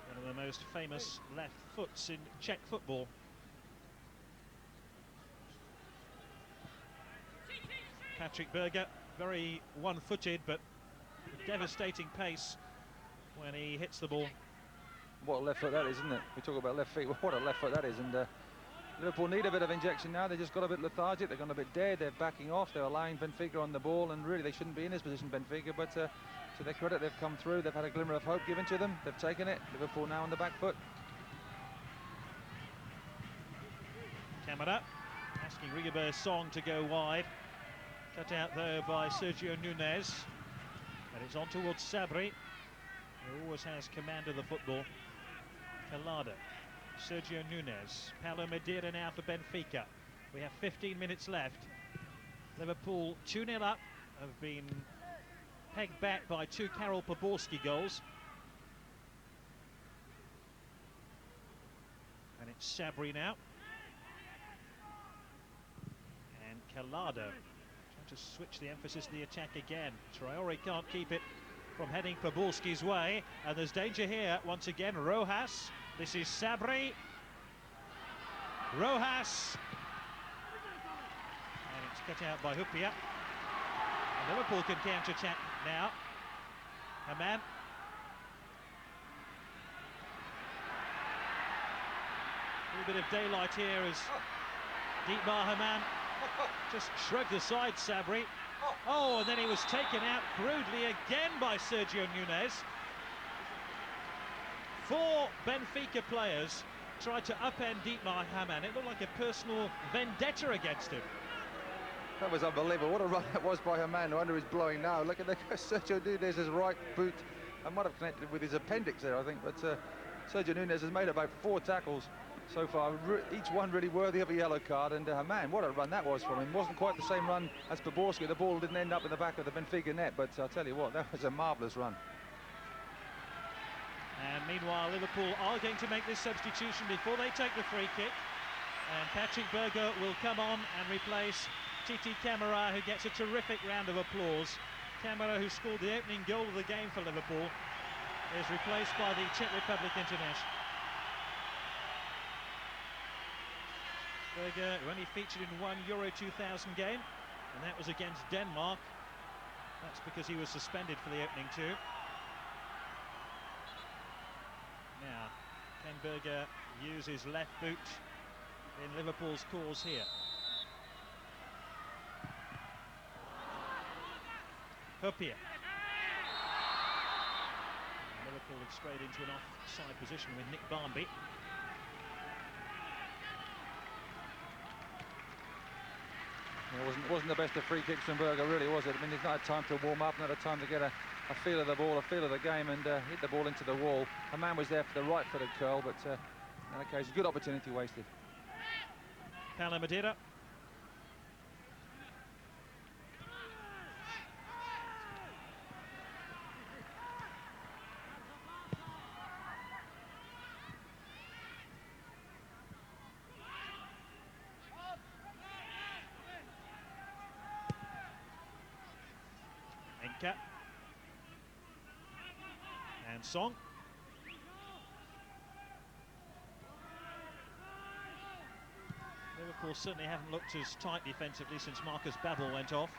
One of the most famous left foots in Czech football. Patrick Berger, very one-footed, but devastating pace when he hits the ball. What a left foot that is, isn't it? We talk about left feet, what a left foot that is. And Liverpool need a bit of injection now. They just got a bit lethargic, they've gone a bit dead, they're backing off, they're allowing Benfica on the ball, and really they shouldn't be in this position, Benfica, but to their credit, they've come through, they've had a glimmer of hope given to them, they've taken it. Liverpool now on the back foot. Camara asking Rigobert Song to go wide. Cut out though by Sergio Nunes, and it's on towards Sabri, who always has command of the football. Calado, Sergio Nunes, Paulo Madeira now for Benfica. We have 15 minutes left. Liverpool 2-0 up, have been pegged back by 2 Karol Poborski goals. And it's Sabri now. And Calado to switch the emphasis of the attack again. Traore can't keep it from heading Poborski's way, and there's danger here once again. Rojas, this is Sabri. Rojas cut out by Hupia. Liverpool can counter-attack now. Haman. A little bit of daylight here as Dietmar Haman just shrugged aside Sabri. Oh, and then he was taken out crudely again by Sergio Nunez. 4 Benfica players tried to upend Dietmar Haman. It looked like a personal vendetta against him. That was unbelievable. What a run that was by Haman. No wonder he's blowing now. Look at the Sergio Nunez's right boot. I might have connected with his appendix there, I think, but Sergio Nunez has made about 4 tackles so far, each one really worthy of a yellow card. And man, what a run that was from him. Wasn't quite the same run as Poborski. The ball didn't end up in the back of the Benfica net, but I'll tell you what, that was a marvellous run. And meanwhile, Liverpool are going to make this substitution before they take the free kick. And Patrick Berger will come on and replace Titi Camara, who gets a terrific round of applause. Camara, who scored the opening goal of the game for Liverpool, is replaced by the Czech Republic international. Berger, who only featured in one Euro 2000 game, and that was against Denmark. That's because he was suspended for the opening 2. Now, can Berger use his left boot in Liverpool's cause here? Hupia. Liverpool have strayed into an offside position with Nick Barnby. It wasn't the best of free kicks from Berger, really, was it? I mean, he's not had time to warm up, not had time to get a feel of the ball, a feel of the game, and hit the ball into the wall. A man was there for the right-footed curl, but in that case, good opportunity wasted. Paulo Madeira. And Song. Liverpool certainly haven't looked as tight defensively since Marcus Babbel went off.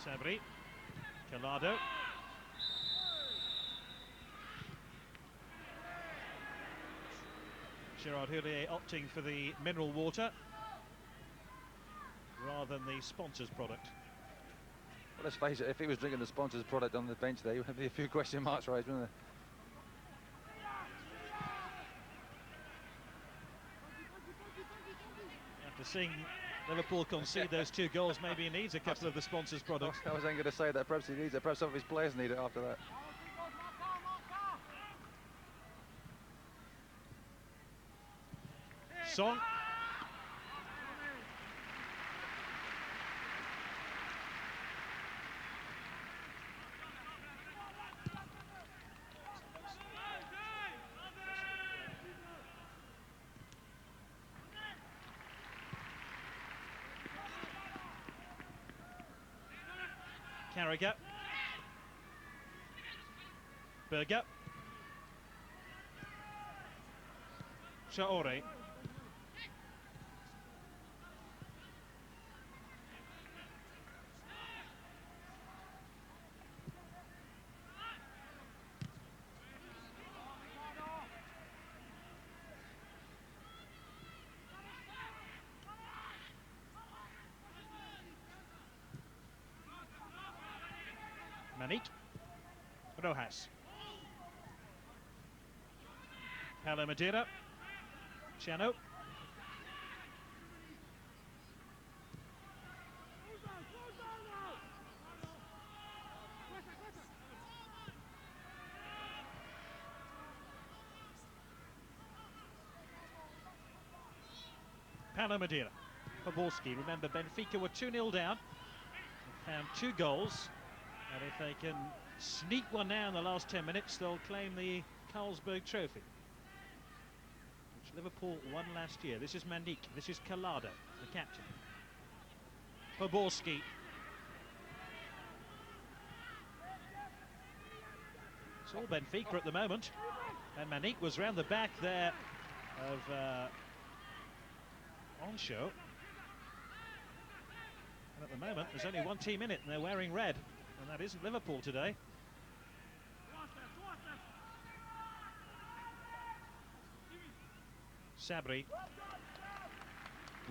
Sabri. Calado. Gerard Houllier opting for the mineral water rather than the sponsor's product. Well, let's face it, if he was drinking the sponsor's product on the bench there, would be a few question marks raised, wouldn't there? After seeing Liverpool concede those 2 goals, maybe he needs a couple of the sponsor's products. I was going to say that perhaps he needs it, perhaps some of his players need it after that. Song. Carragher. Berger. Traore. Manit. Rojas. Paulo Madeira. Chano. Paulo Madeira. Poborski. Remember, Benfica were 2-0 down. They found 2 goals. And if they can sneak one now in the last 10 minutes, they'll claim the Carlsberg Trophy, which Liverpool won last year. This is Mandik, this is Calado, the captain. Poborski. It's all Benfica at the moment. And Manique was round the back there of Onshow. And at the moment, there's only one team in it, and they're wearing red. And that isn't Liverpool today. Sabri.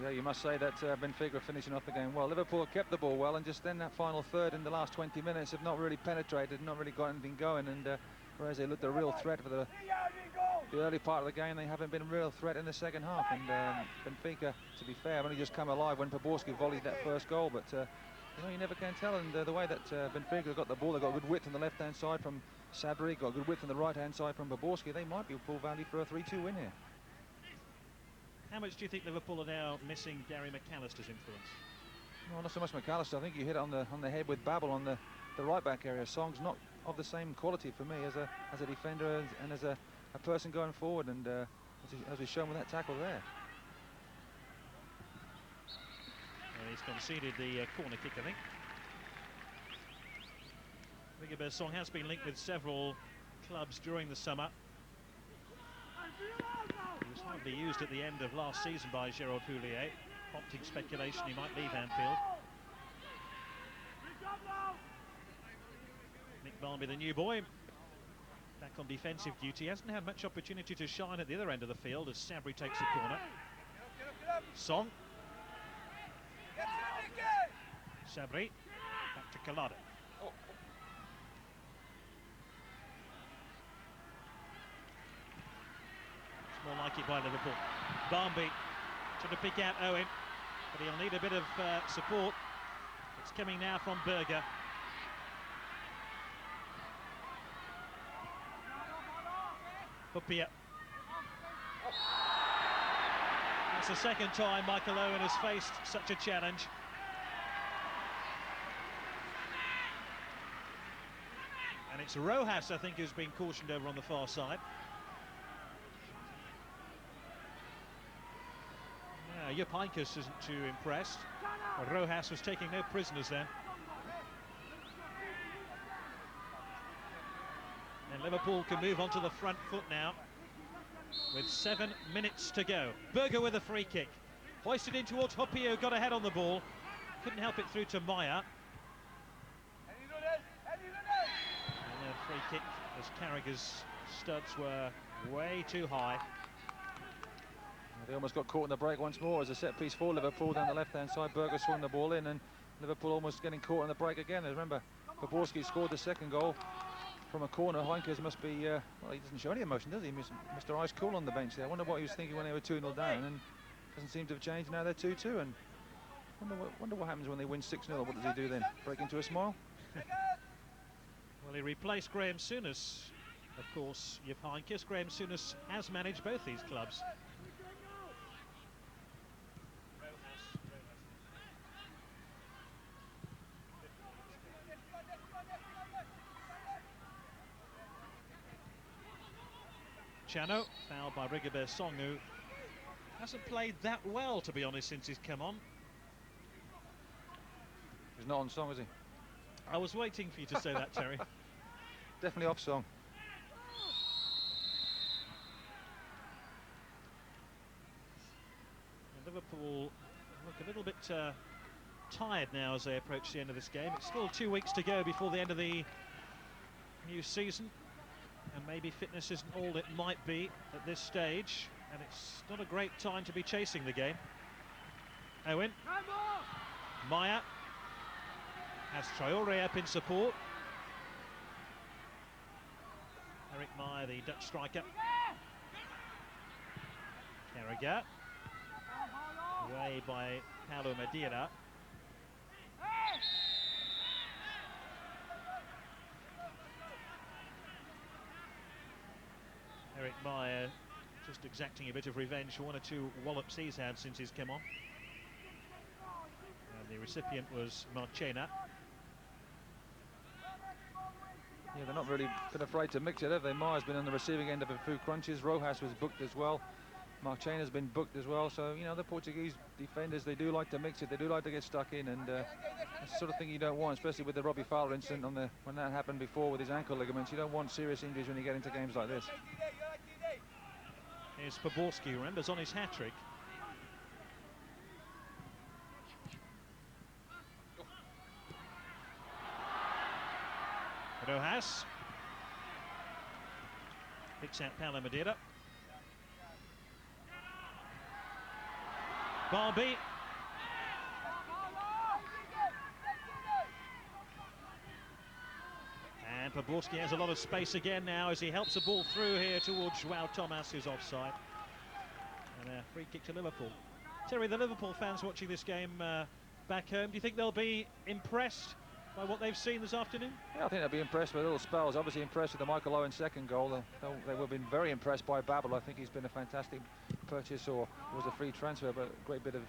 Yeah, you must say that Benfica are finishing off the game well. Liverpool kept the ball well, and just then that final third in the last 20 minutes have not really penetrated, not really got anything going. And whereas they looked a real threat for the early part of the game, they haven't been a real threat in the second half. And Benfica, to be fair, have only just come alive when Poborski volleyed that first goal. But you know, you never can tell. And the way that Benfica got the ball, they got good width on the left-hand side from Sabri, got good width on the right-hand side from Poborski. They might be full value for a 3-2 win here. How much do you think Liverpool are now missing Gary McAllister's influence? No, not so much McAllister. I think you hit it on the head with Babel on the right-back area. Song's not of the same quality for me as a defender and as a person going forward, and as we've shown with that tackle there. Well, he's conceded the corner kick, I think. Rigobert Song has been linked with several clubs during the summer. He was hardly used at the end of last season by Gerard Houllier, prompting speculation he might leave Anfield. Nick Barnby, the new boy, back on defensive duty. He hasn't had much opportunity to shine at the other end of the field as Sabri takes the corner. Song. Sabri. Back to Collado. More like it by Liverpool. Barnby trying to pick out Owen, but he'll need a bit of support. It's coming now from Berger. Huppier. That's the second time Michael Owen has faced such a challenge. And it's Rojas, I think, who's been cautioned over on the far side. Jupp Heynckes isn't too impressed. Rojas was taking no prisoners then. And Liverpool can move onto the front foot now with 7 minutes to go. Berger with a free kick. Hoisted in towards Huppier, who got ahead on the ball. Couldn't help it through to Maya. And a free kick as Carragher's studs were way too high. They almost got caught in the break once more as a set piece for Liverpool down the left-hand side. Berger swung the ball in, and Liverpool almost getting caught in the break again. As remember, Poborski scored the second goal from a corner. Heynckes must be, well, he doesn't show any emotion, does he? Mr. Ice Cool on the bench there. I wonder what he was thinking when they were 2-0 down, and doesn't seem to have changed. Now they're 2-2, and wonder what happens when they win 6-0. What does he do then? Break into a smile? Well, he replaced Graham Souness, of course. Jupp Heynckes. Graham Souness has managed both these clubs. Chano, fouled by Rigobert Song, who hasn't played that well, to be honest, since he's come on. He's not on song, is he? I was waiting for you to say that, Terry. Definitely off song. And Liverpool look a little bit tired now as they approach the end of this game. It's still 2 weeks to go before the end of the new season. And maybe fitness isn't all it might be at this stage, and it's not a great time to be chasing the game. Owen. Maya has Traore up in support. Eric Maya, the Dutch striker. Carragher. Away by Paulo Madeira. Eric Maya just exacting a bit of revenge for 1 or 2 wallops he's had since he's come on. And the recipient was Marchena. Yeah, they're not really been afraid to mix it, have they? Maya's been on the receiving end of a few crunches. Rojas was booked as well. Marchena's been booked as well. So, you know, the Portuguese defenders, they do like to mix it. They do like to get stuck in, and that's the sort of thing you don't want, especially with the Robbie Fowler incident when that happened before with his ankle ligaments. You don't want serious injuries when you get into games like this. Here's Poborski, who remembers on his hat-trick. Rojas picks out Paulo Madeira. Barbie. And Poborski has a lot of space again now as he helps the ball through here towards João Thomas, who's offside. And a free kick to Liverpool. Terry, the Liverpool fans watching this game back home, do you think they'll be impressed by what they've seen this afternoon? Yeah, I think they'll be impressed with little spells. Obviously impressed with the Michael Owen second goal. They will have been very impressed by Babel. I think he's been a fantastic purchase, or was a free transfer, but a great bit of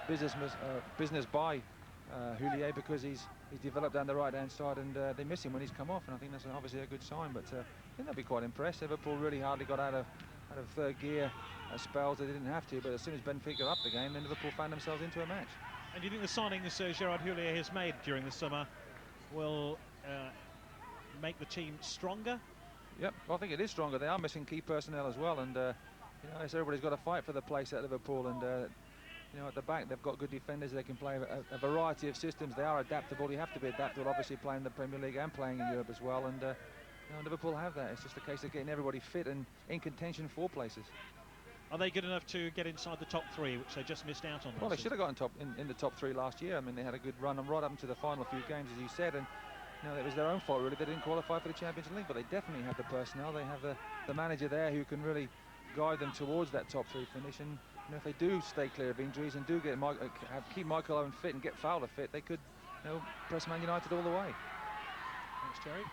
business by Houllier, because he's developed down the right-hand side, and they miss him when he's come off, and I think that's obviously a good sign. But I think they'll be quite impressed. Liverpool really hardly got out of third gear spells. They didn't have to, but as soon as Benfica upped the game, then Liverpool found themselves into a match. And do you think the signings Gerard Houllier has made during the summer will make the team stronger? Yep, well, I think it is stronger. They are missing key personnel as well, and you know, everybody's got to fight for the place at Liverpool, and you know, at the back they've got good defenders. They can play a variety of systems. They are adaptable. You have to be adaptable, obviously, playing the Premier League and playing in Europe as well, and you know, Liverpool have that. It's just a case of getting everybody fit and in contention for places. Are they good enough to get inside the top three, which they just missed out on? Well, they should have gotten in the top three last year. I mean, they had a good run and right up into the final few games, as you said, and you know, it was their own fault really. They didn't qualify for the Champions League, but they definitely have the personnel. They have the manager there who can really guide them towards that top three finish. And you know, if they do stay clear of injuries and do get keep Michael Owen fit and get Fowler fit, they could, you know, press Man United all the way. Thanks, Terry.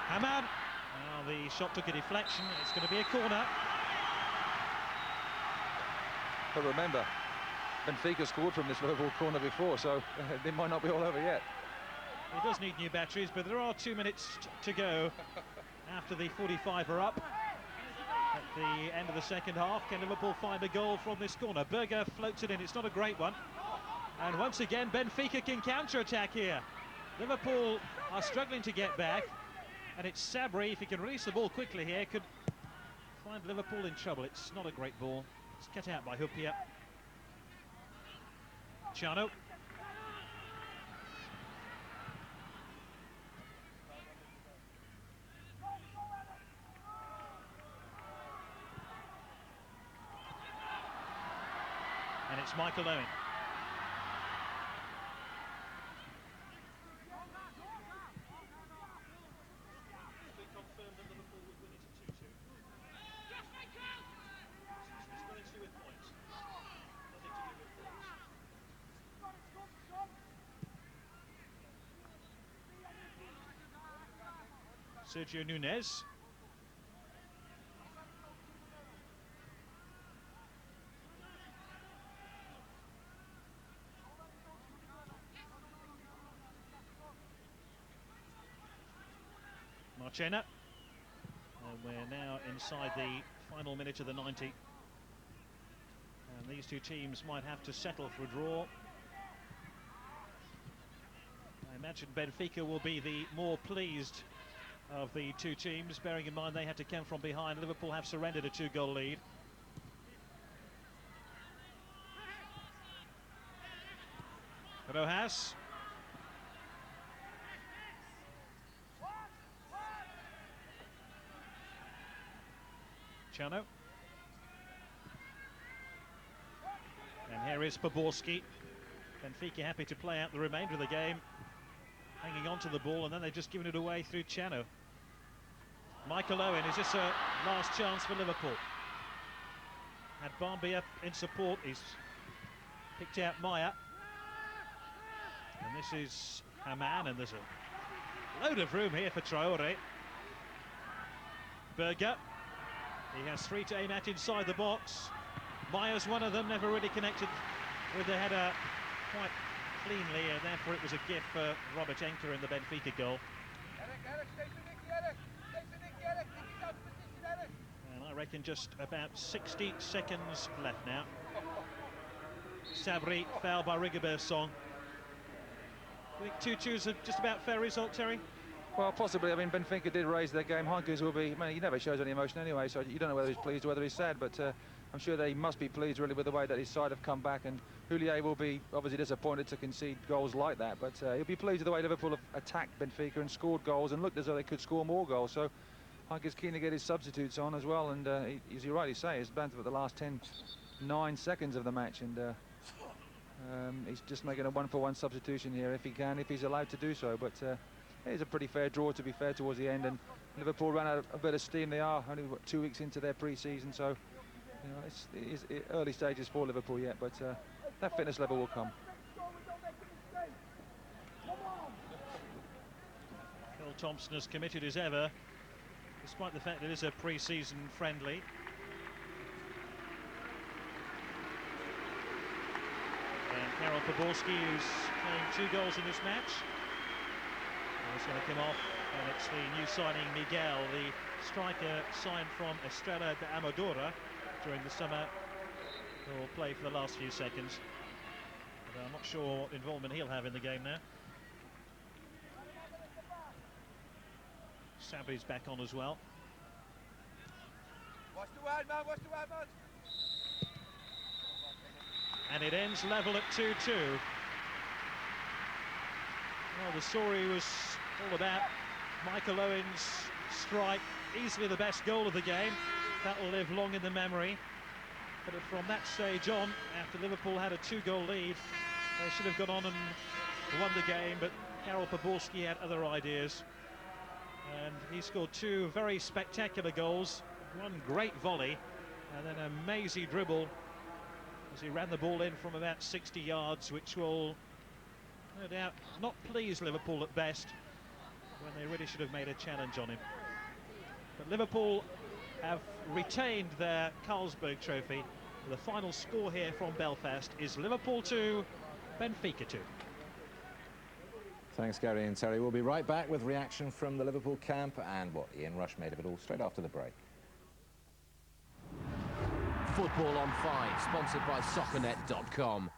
Hamad. Now the shot took a deflection. It's going to be a corner. But remember, Benfica scored from this Liverpool corner before, so they might not be all over yet. It does need new batteries, but there are 2 minutes to go after the 45 are up. At the end of the second half, can Liverpool find a goal from this corner? Berger floats it in. It's not a great one. And once again, Benfica can counter-attack here. Liverpool are struggling to get back. And it's Sabri, if he can release the ball quickly here, could find Liverpool in trouble. It's not a great ball. It's cut out by Hupia. Chano. And it's Michael Owen. Sergio Nunez. Marchena. And we're now inside the final minute of the 90. And these two teams might have to settle for a draw. I imagine Benfica will be the more pleased of the two teams, bearing in mind they had to come from behind. Liverpool have surrendered a 2-goal lead. Rojas. Chano. And here is Poborski. Benfica happy to play out the remainder of the game, hanging on to the ball, and then they've just given it away through Chano. Michael Owen, is this a last chance for Liverpool? Had Barmby up in support, he's picked out Maya. And this is Haman, and there's a load of room here for Traore. Berger, he has 3 to aim at inside the box. Maya's one of them, never really connected with the header quite cleanly, and therefore it was a gift for Robert Enker in the Benfica goal. And I reckon just about 60 seconds left now. Sabri, fouled by Rigobert Song. I think 2-2 is just about fair result, Terry? Well, possibly. I mean, Benfica did raise their game. Heynckes will be... I mean, he never shows any emotion anyway, so you don't know whether he's pleased or whether he's sad, but I'm sure that he must be pleased, really, with the way that his side have come back, and Houllier will be obviously disappointed to concede goals like that, but he'll be pleased with the way Liverpool have attacked Benfica and scored goals and looked as though they could score more goals, so Heynckes keen to get his substitutes on as well, and as you rightly say, he's down to the last 9 seconds of the match, and he's just making a one-for-one substitution here if he can, if he's allowed to do so, but it's a pretty fair draw, to be fair, towards the end, and Liverpool ran out of a bit of steam. They are only 2 weeks into their pre-season, so you know, it's early stages for Liverpool yet, but that fitness level will come. Phil Thompson as committed as ever, despite the fact that it is a pre-season friendly. And Karol Poborski, who's playing 2 goals in this match, is going to come off, and it's the new signing Miguel, the striker signed from Estrela de Amadora during the summer, who will play for the last few seconds. But I'm not sure what involvement he'll have in the game now. Sabri's back on as well. Watch the wide man, watch the wide man. And it ends level at 2-2. Well, the story was all about Michael Owen's strike, easily the best goal of the game. That will live long in the memory. But from that stage on, after Liverpool had a 2-goal lead, they should have gone on and won the game, but Karol Poborski had other ideas. And he scored 2 very spectacular goals, one great volley, and then a mazy dribble as he ran the ball in from about 60 yards, which will no doubt not please Liverpool at best, when they really should have made a challenge on him. But Liverpool have retained their Carlsberg trophy. The final score here from Belfast is Liverpool 2, Benfica 2. Thanks, Gary and Terry. We'll be right back with reaction from the Liverpool camp and what Ian Rush made of it all straight after the break. Football on 5, sponsored by Soccernet.com.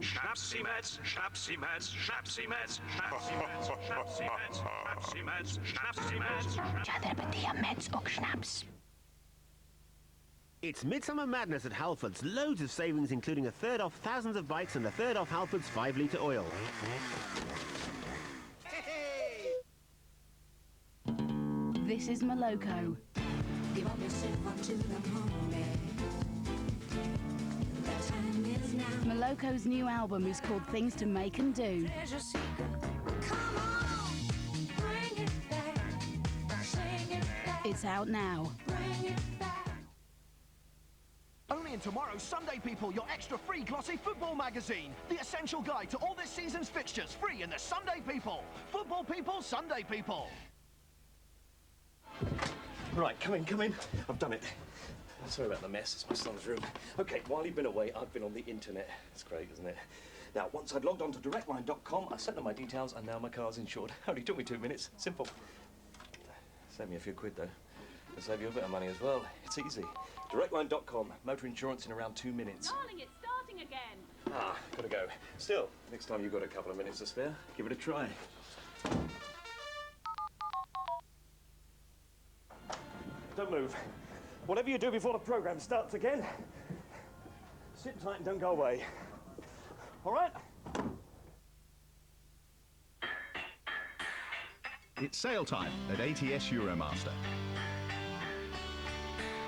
Schnapsy Mets, Schnapsy Mets, Schnapsy Mets, Schnapsy Mets, Schnapsy Mets, Schnapsy Mets, Schnapsy Mets. Jadderbedia Mets och Schnaps. It's Midsummer Madness at Halfords. Loads of savings, including a third off thousands of bikes and a third off Halfords 5-litre oil. This is Moloko. Give up your silver to the hungry. The time is now. Moloko's new album is called Things to Make and Do. Treasure seeker. Come on, bring it back. Sing it back. It's out now. Bring it back. Only in tomorrow's Sunday People, your extra free glossy football magazine. The essential guide to all this season's fixtures, free in the Sunday People. Football People, Sunday People. Right, come in. I've done it. Sorry about the mess, it's my son's room. Okay, while you've been away, I've been on the internet. It's great, isn't it? Now, once I'd logged on to directline.com, I sent them my details, and now my car's insured. Only took me 2 minutes. Simple. Saved me a few quid, though. It'll save you a bit of money as well. It's easy. Directline.com, motor insurance in around 2 minutes. Darling, it's starting again. Ah, gotta go. Still, next time you've got a couple of minutes to spare, give it a try. Don't move. Whatever you do before the program starts again, sit tight and don't go away. All right? It's sale time at ATS Euromaster.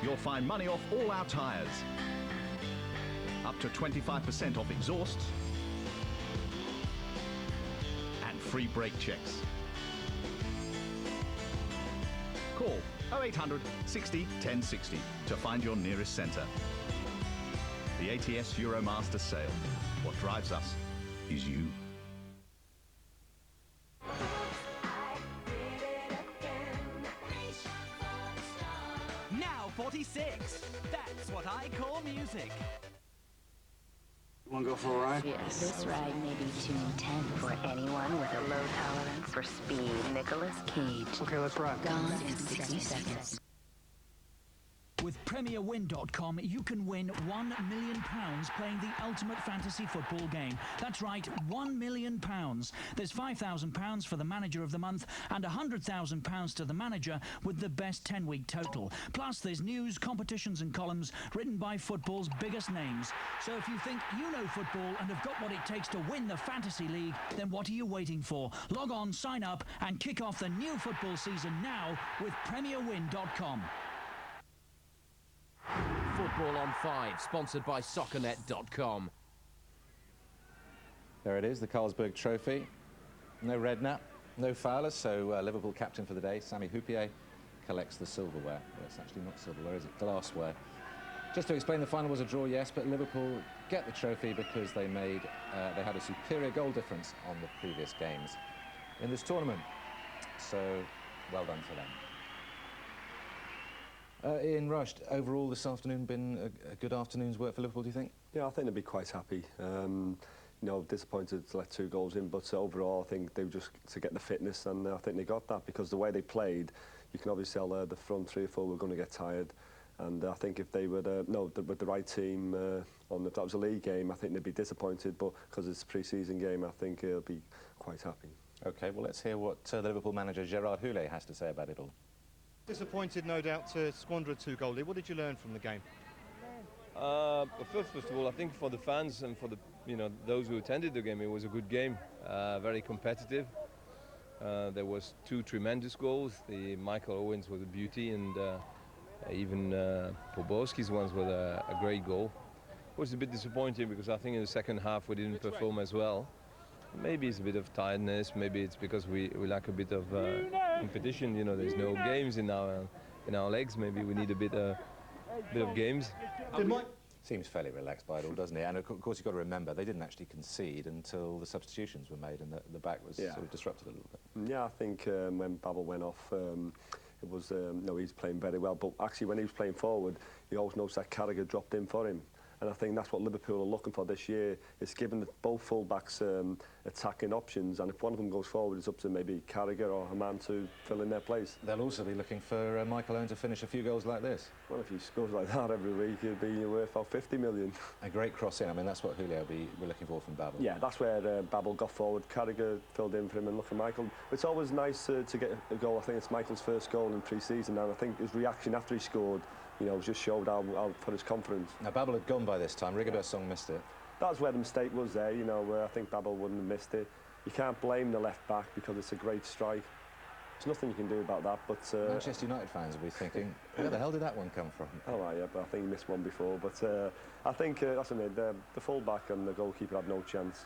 You'll find money off all our tyres. Up to 25% off exhausts and free brake checks. Call 0800 60 1060 to find your nearest centre. The ATS Euromaster sale. What drives us is you. Now 46. That's what I call music. Want to go for a ride? Yes. This ride may be too intense for anyone with a low tolerance for speed. Nicolas Cage. Okay, let's ride. Gone in 60 seconds. With PremierWin.com, you can win £1 million playing the ultimate fantasy football game. That's right, £1 million. There's £5,000 for the manager of the month and £100,000 to the manager with the best 10-week total. Plus, there's news, competitions and columns written by football's biggest names. So if you think you know football and have got what it takes to win the Fantasy League, then what are you waiting for? Log on, sign up and kick off the new football season now with PremierWin.com. Football on 5, sponsored by SoccerNet.com. There it is, the Carlsberg Trophy. No Redknapp, no Fowler, so Liverpool captain for the day, Sami Hyypiä, collects the silverware. Well, it's actually not silverware, is it? Glassware. Just to explain, the final was a draw, yes, but Liverpool get the trophy because they had a superior goal difference on the previous games in this tournament. So, well done to them. Ian Rush, overall this afternoon been a good afternoon's work for Liverpool, do you think? Yeah, I think they'd be quite happy. You know, disappointed to let 2 goals in, but overall I think they were just to get the fitness, and I think they got that because the way they played, you can obviously tell the front 3 or 4 were going to get tired. And I think if they were with the right team if that was a league game, I think they'd be disappointed. But because it's a pre-season game, I think they'll be quite happy. OK, well, let's hear what the Liverpool manager Gerard Houllier has to say about it all. Disappointed, no doubt, to squander a 2-goal lead. What did you learn from the game? First of all, I think for the fans and for the those who attended the game, it was a good game, very competitive. There was 2 tremendous goals. The Michael Owen's was a beauty, and even Poborski's ones were a great goal. It was a bit disappointing because I think in the second half we didn't perform as well. Maybe it's a bit of tiredness. Maybe it's because we lack a bit of competition. You know, there's no games in our legs. Maybe we need a bit of games. Seems fairly relaxed by it all, doesn't it? And of course, you've got to remember they didn't actually concede until the substitutions were made, and the back was sort of disrupted a little bit. Yeah, I think when Babel went off, it was he's playing very well. But actually, when he was playing forward, you always noticed that Carragher dropped in for him. And I think that's what Liverpool are looking for this year, is giving both full-backs attacking options, and if one of them goes forward, it's up to maybe Carragher or Haman to fill in their place. They'll also be looking for Michael Owen to finish a few goals like this. Well, if he scores like that every week, he'll be worth about 50 million. A great cross in. I mean, that's what Houllier we're looking for from Babel. Yeah, that's where Babel got forward. Carragher filled in for him, and look at Michael. It's always nice to get a goal. I think it's Michael's first goal in pre-season, and I think his reaction after he scored, just showed how for his confidence. Now, Babel had gone by this time. Rigobert missed it. That's where the mistake was there, I think Babel wouldn't have missed it. You can't blame the left-back because it's a great strike. There's nothing you can do about that, but... Manchester United fans will be thinking, where the hell did that one come from? Oh, right, yeah, but I think he missed one before. But I think, that's what I mean, the full-back and the goalkeeper had no chance.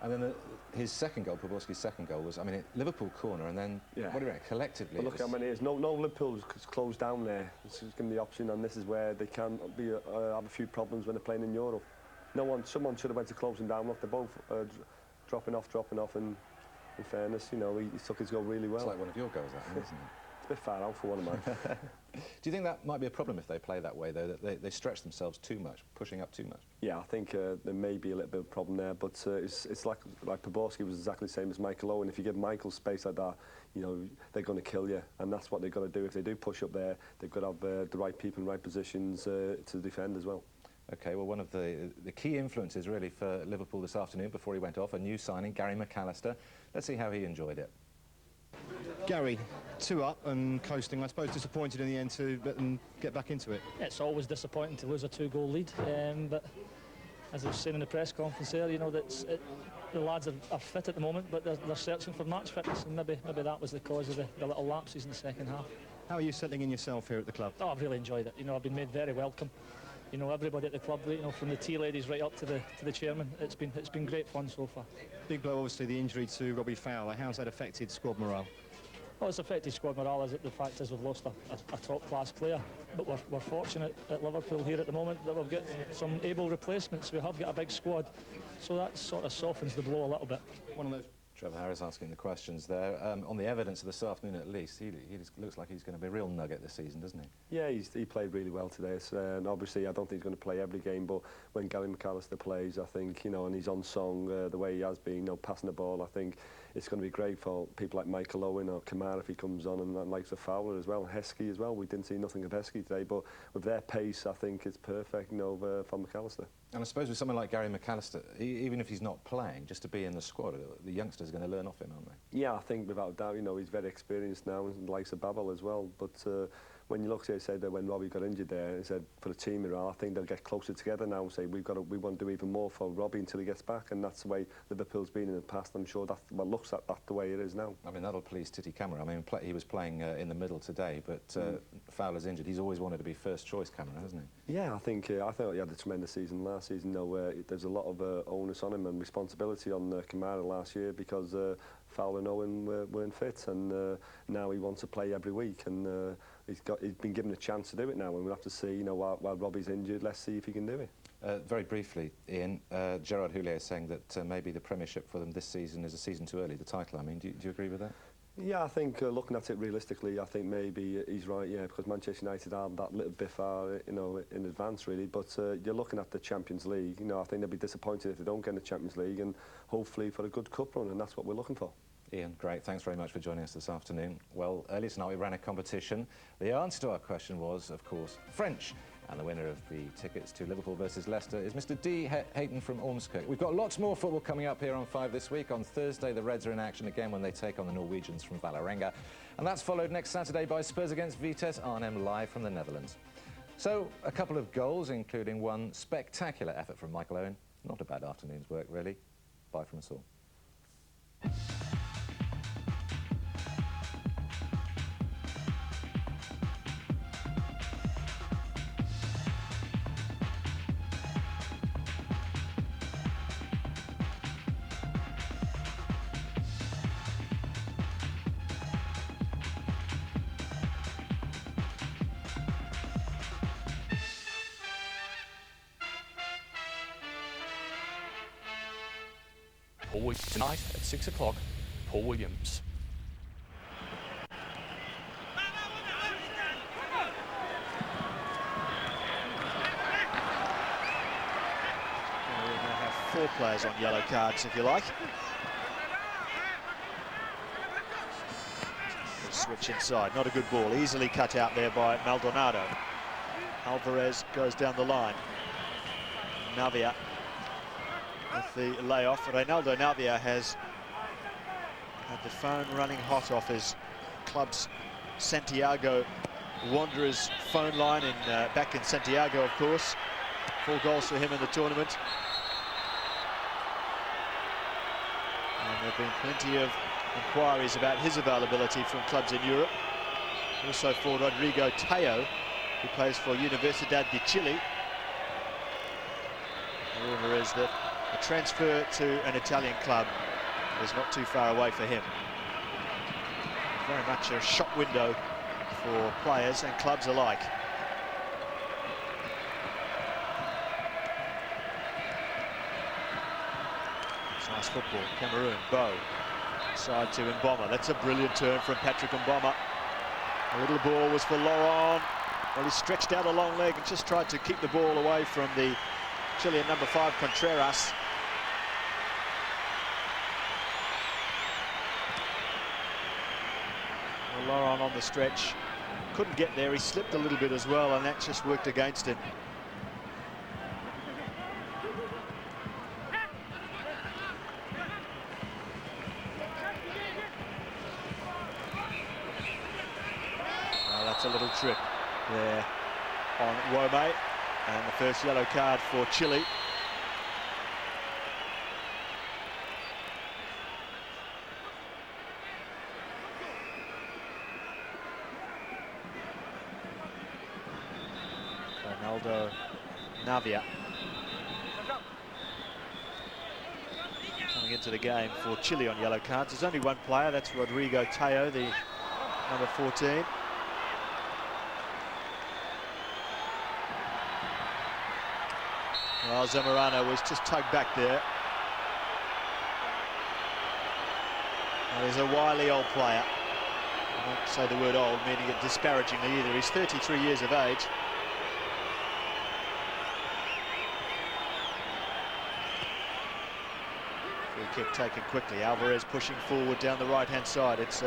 And then his second goal, Poborski's second goal, was, I mean, Liverpool corner, and then, what do you reckon, collectively... But look how many years. No Liverpool's closed down there. This is giving the option, and this is where they can have a few problems when they're playing in Europe. Someone should have went to close them down. Look, they're both dropping off, and in fairness, he took his goal really well. It's like one of your goals, that one, isn't it? It's a bit far out for one of mine. Do you think that might be a problem if they play that way, though, that they stretch themselves too much, pushing up too much? Yeah, I think there may be a little bit of a problem there, but it's like Poborski was exactly the same as Michael Owen. If you give Michael space like that, they're going to kill you, and that's what they've got to do. If they do push up there, they've got to have the right people in the right positions to defend as well. OK, well, one of the key influences, really, for Liverpool this afternoon, before he went off, a new signing, Gary McAllister. Let's see how he enjoyed it. Gary, 2 up and coasting. I suppose disappointed in the end to let them get back into it. It's always disappointing to lose a 2-goal lead, but as I was saying in the press conference there, the lads are fit at the moment, but they're searching for match fitness, and maybe that was the cause of the little lapses in the second half. How are you settling in yourself here at the club? Oh, I've really enjoyed it. I've been made very welcome. Everybody at the club, from the tea ladies right up to the chairman. It's been great fun so far. Big blow, obviously, the injury to Robbie Fowler. How's that affected squad morale? Well, it's affected squad morale. Is it the fact is we've lost a top-class player, but we're fortunate at Liverpool here at the moment that we've got some able replacements. We have got a big squad, so that sort of softens the blow a little bit. One of those. Trevor Harris asking the questions there. On the evidence of this afternoon, at least, he looks like he's going to be a real nugget this season, doesn't he? Yeah, he played really well today. And obviously, I don't think he's going to play every game, but when Gary McAllister plays, I think, you know, and he's on song the way he has been, you know, passing the ball, I think it's going to be great for people like Michael Owen or Kamara if he comes on, and likes the Fowler as well, Heskey as well. We didn't see nothing of Heskey today, but with their pace, I think it's perfect, you know, for McAllister. And I suppose with someone like Gary McAllister, even if he's not playing, just to be in the squad, the youngsters are going to learn off him, aren't they? Yeah, I think without doubt, you know, he's very experienced now, and likes of Babel as well. But when you look, say, that when Robbie got injured there, he said for the team morale, I think they'll get closer together now and say we want to do even more for Robbie until he gets back, and that's the way Liverpool's been in the past. I'm sure that looks at that the way it is now. I mean, that'll please Titi Camara. I mean, he was playing in the middle today, but Fowler's injured. He's always wanted to be first choice Camara, hasn't he? Yeah, I thought he had a tremendous season last season. You know, there's a lot of onus on him and responsibility on Kamara last year because Fowler and Owen weren't fit, and now he wants to play every week, and he's been given a chance to do it now, and we'll have to see, you know, while Robbie's injured, let's see if he can do it. Very briefly, Ian, Gerard Houllier is saying that maybe the Premiership for them this season is a season too early, the title. I mean, do you agree with that? Yeah, I think looking at it realistically, I think maybe he's right, yeah, because Manchester United are that little bit far, you know, in advance really, but you're looking at the Champions League, you know, I think they'll be disappointed if they don't get in the Champions League, and hopefully for a good cup run, and that's what we're looking for. Ian, great. Thanks very much for joining us this afternoon. Well, earlier tonight we ran a competition. The answer to our question was, of course, French. And the winner of the tickets to Liverpool versus Leicester is Mr. D. Hayton from Ormskirk. We've got lots more football coming up here on 5 this week. On Thursday, the Reds are in action again when they take on the Norwegians from Vålerenga. And that's followed next Saturday by Spurs against Vitesse Arnhem live from the Netherlands. So, a couple of goals, including one spectacular effort from Michael Owen. Not a bad afternoon's work, really. Bye from us all. Tonight at 6 o'clock, Paul Williams. We now have 4 players on yellow cards, if you like. Switch inside, not a good ball, easily cut out there by Maldonado. Alvarez goes down the line. Navia with the layoff. Reynaldo Navia has had the phone running hot off his club's Santiago Wanderers phone line back in Santiago, of course. 4 goals for him in the tournament. And there have been plenty of inquiries about his availability from clubs in Europe. Also for Rodrigo Tayo, who plays for Universidad de Chile. The rumour is that a transfer to an Italian club is not too far away for him. Very much a shop window for players and clubs alike. It's nice football. Cameroon, Bow. Side to Mboma. That's a brilliant turn from Patrick Mboma. A little ball was for Laurent. Well, he stretched out a long leg and just tried to keep the ball away from the Chilean number 5, Contreras. Well, Laurent on the stretch. Couldn't get there. He slipped a little bit as well, and that just worked against him. Well, that's a little trip there on Wome, and the first yellow card for Chile. Reynaldo Navia coming into the game for Chile on yellow cards. There's only one player, that's Rodrigo Tayo, the number 14. Well, Zamorano was just tugged back there. Well, he's a wily old player. I won't say the word old, meaning it disparagingly either. He's 33 years of age. Free kick taken quickly. Alvarez pushing forward down the right-hand side. It's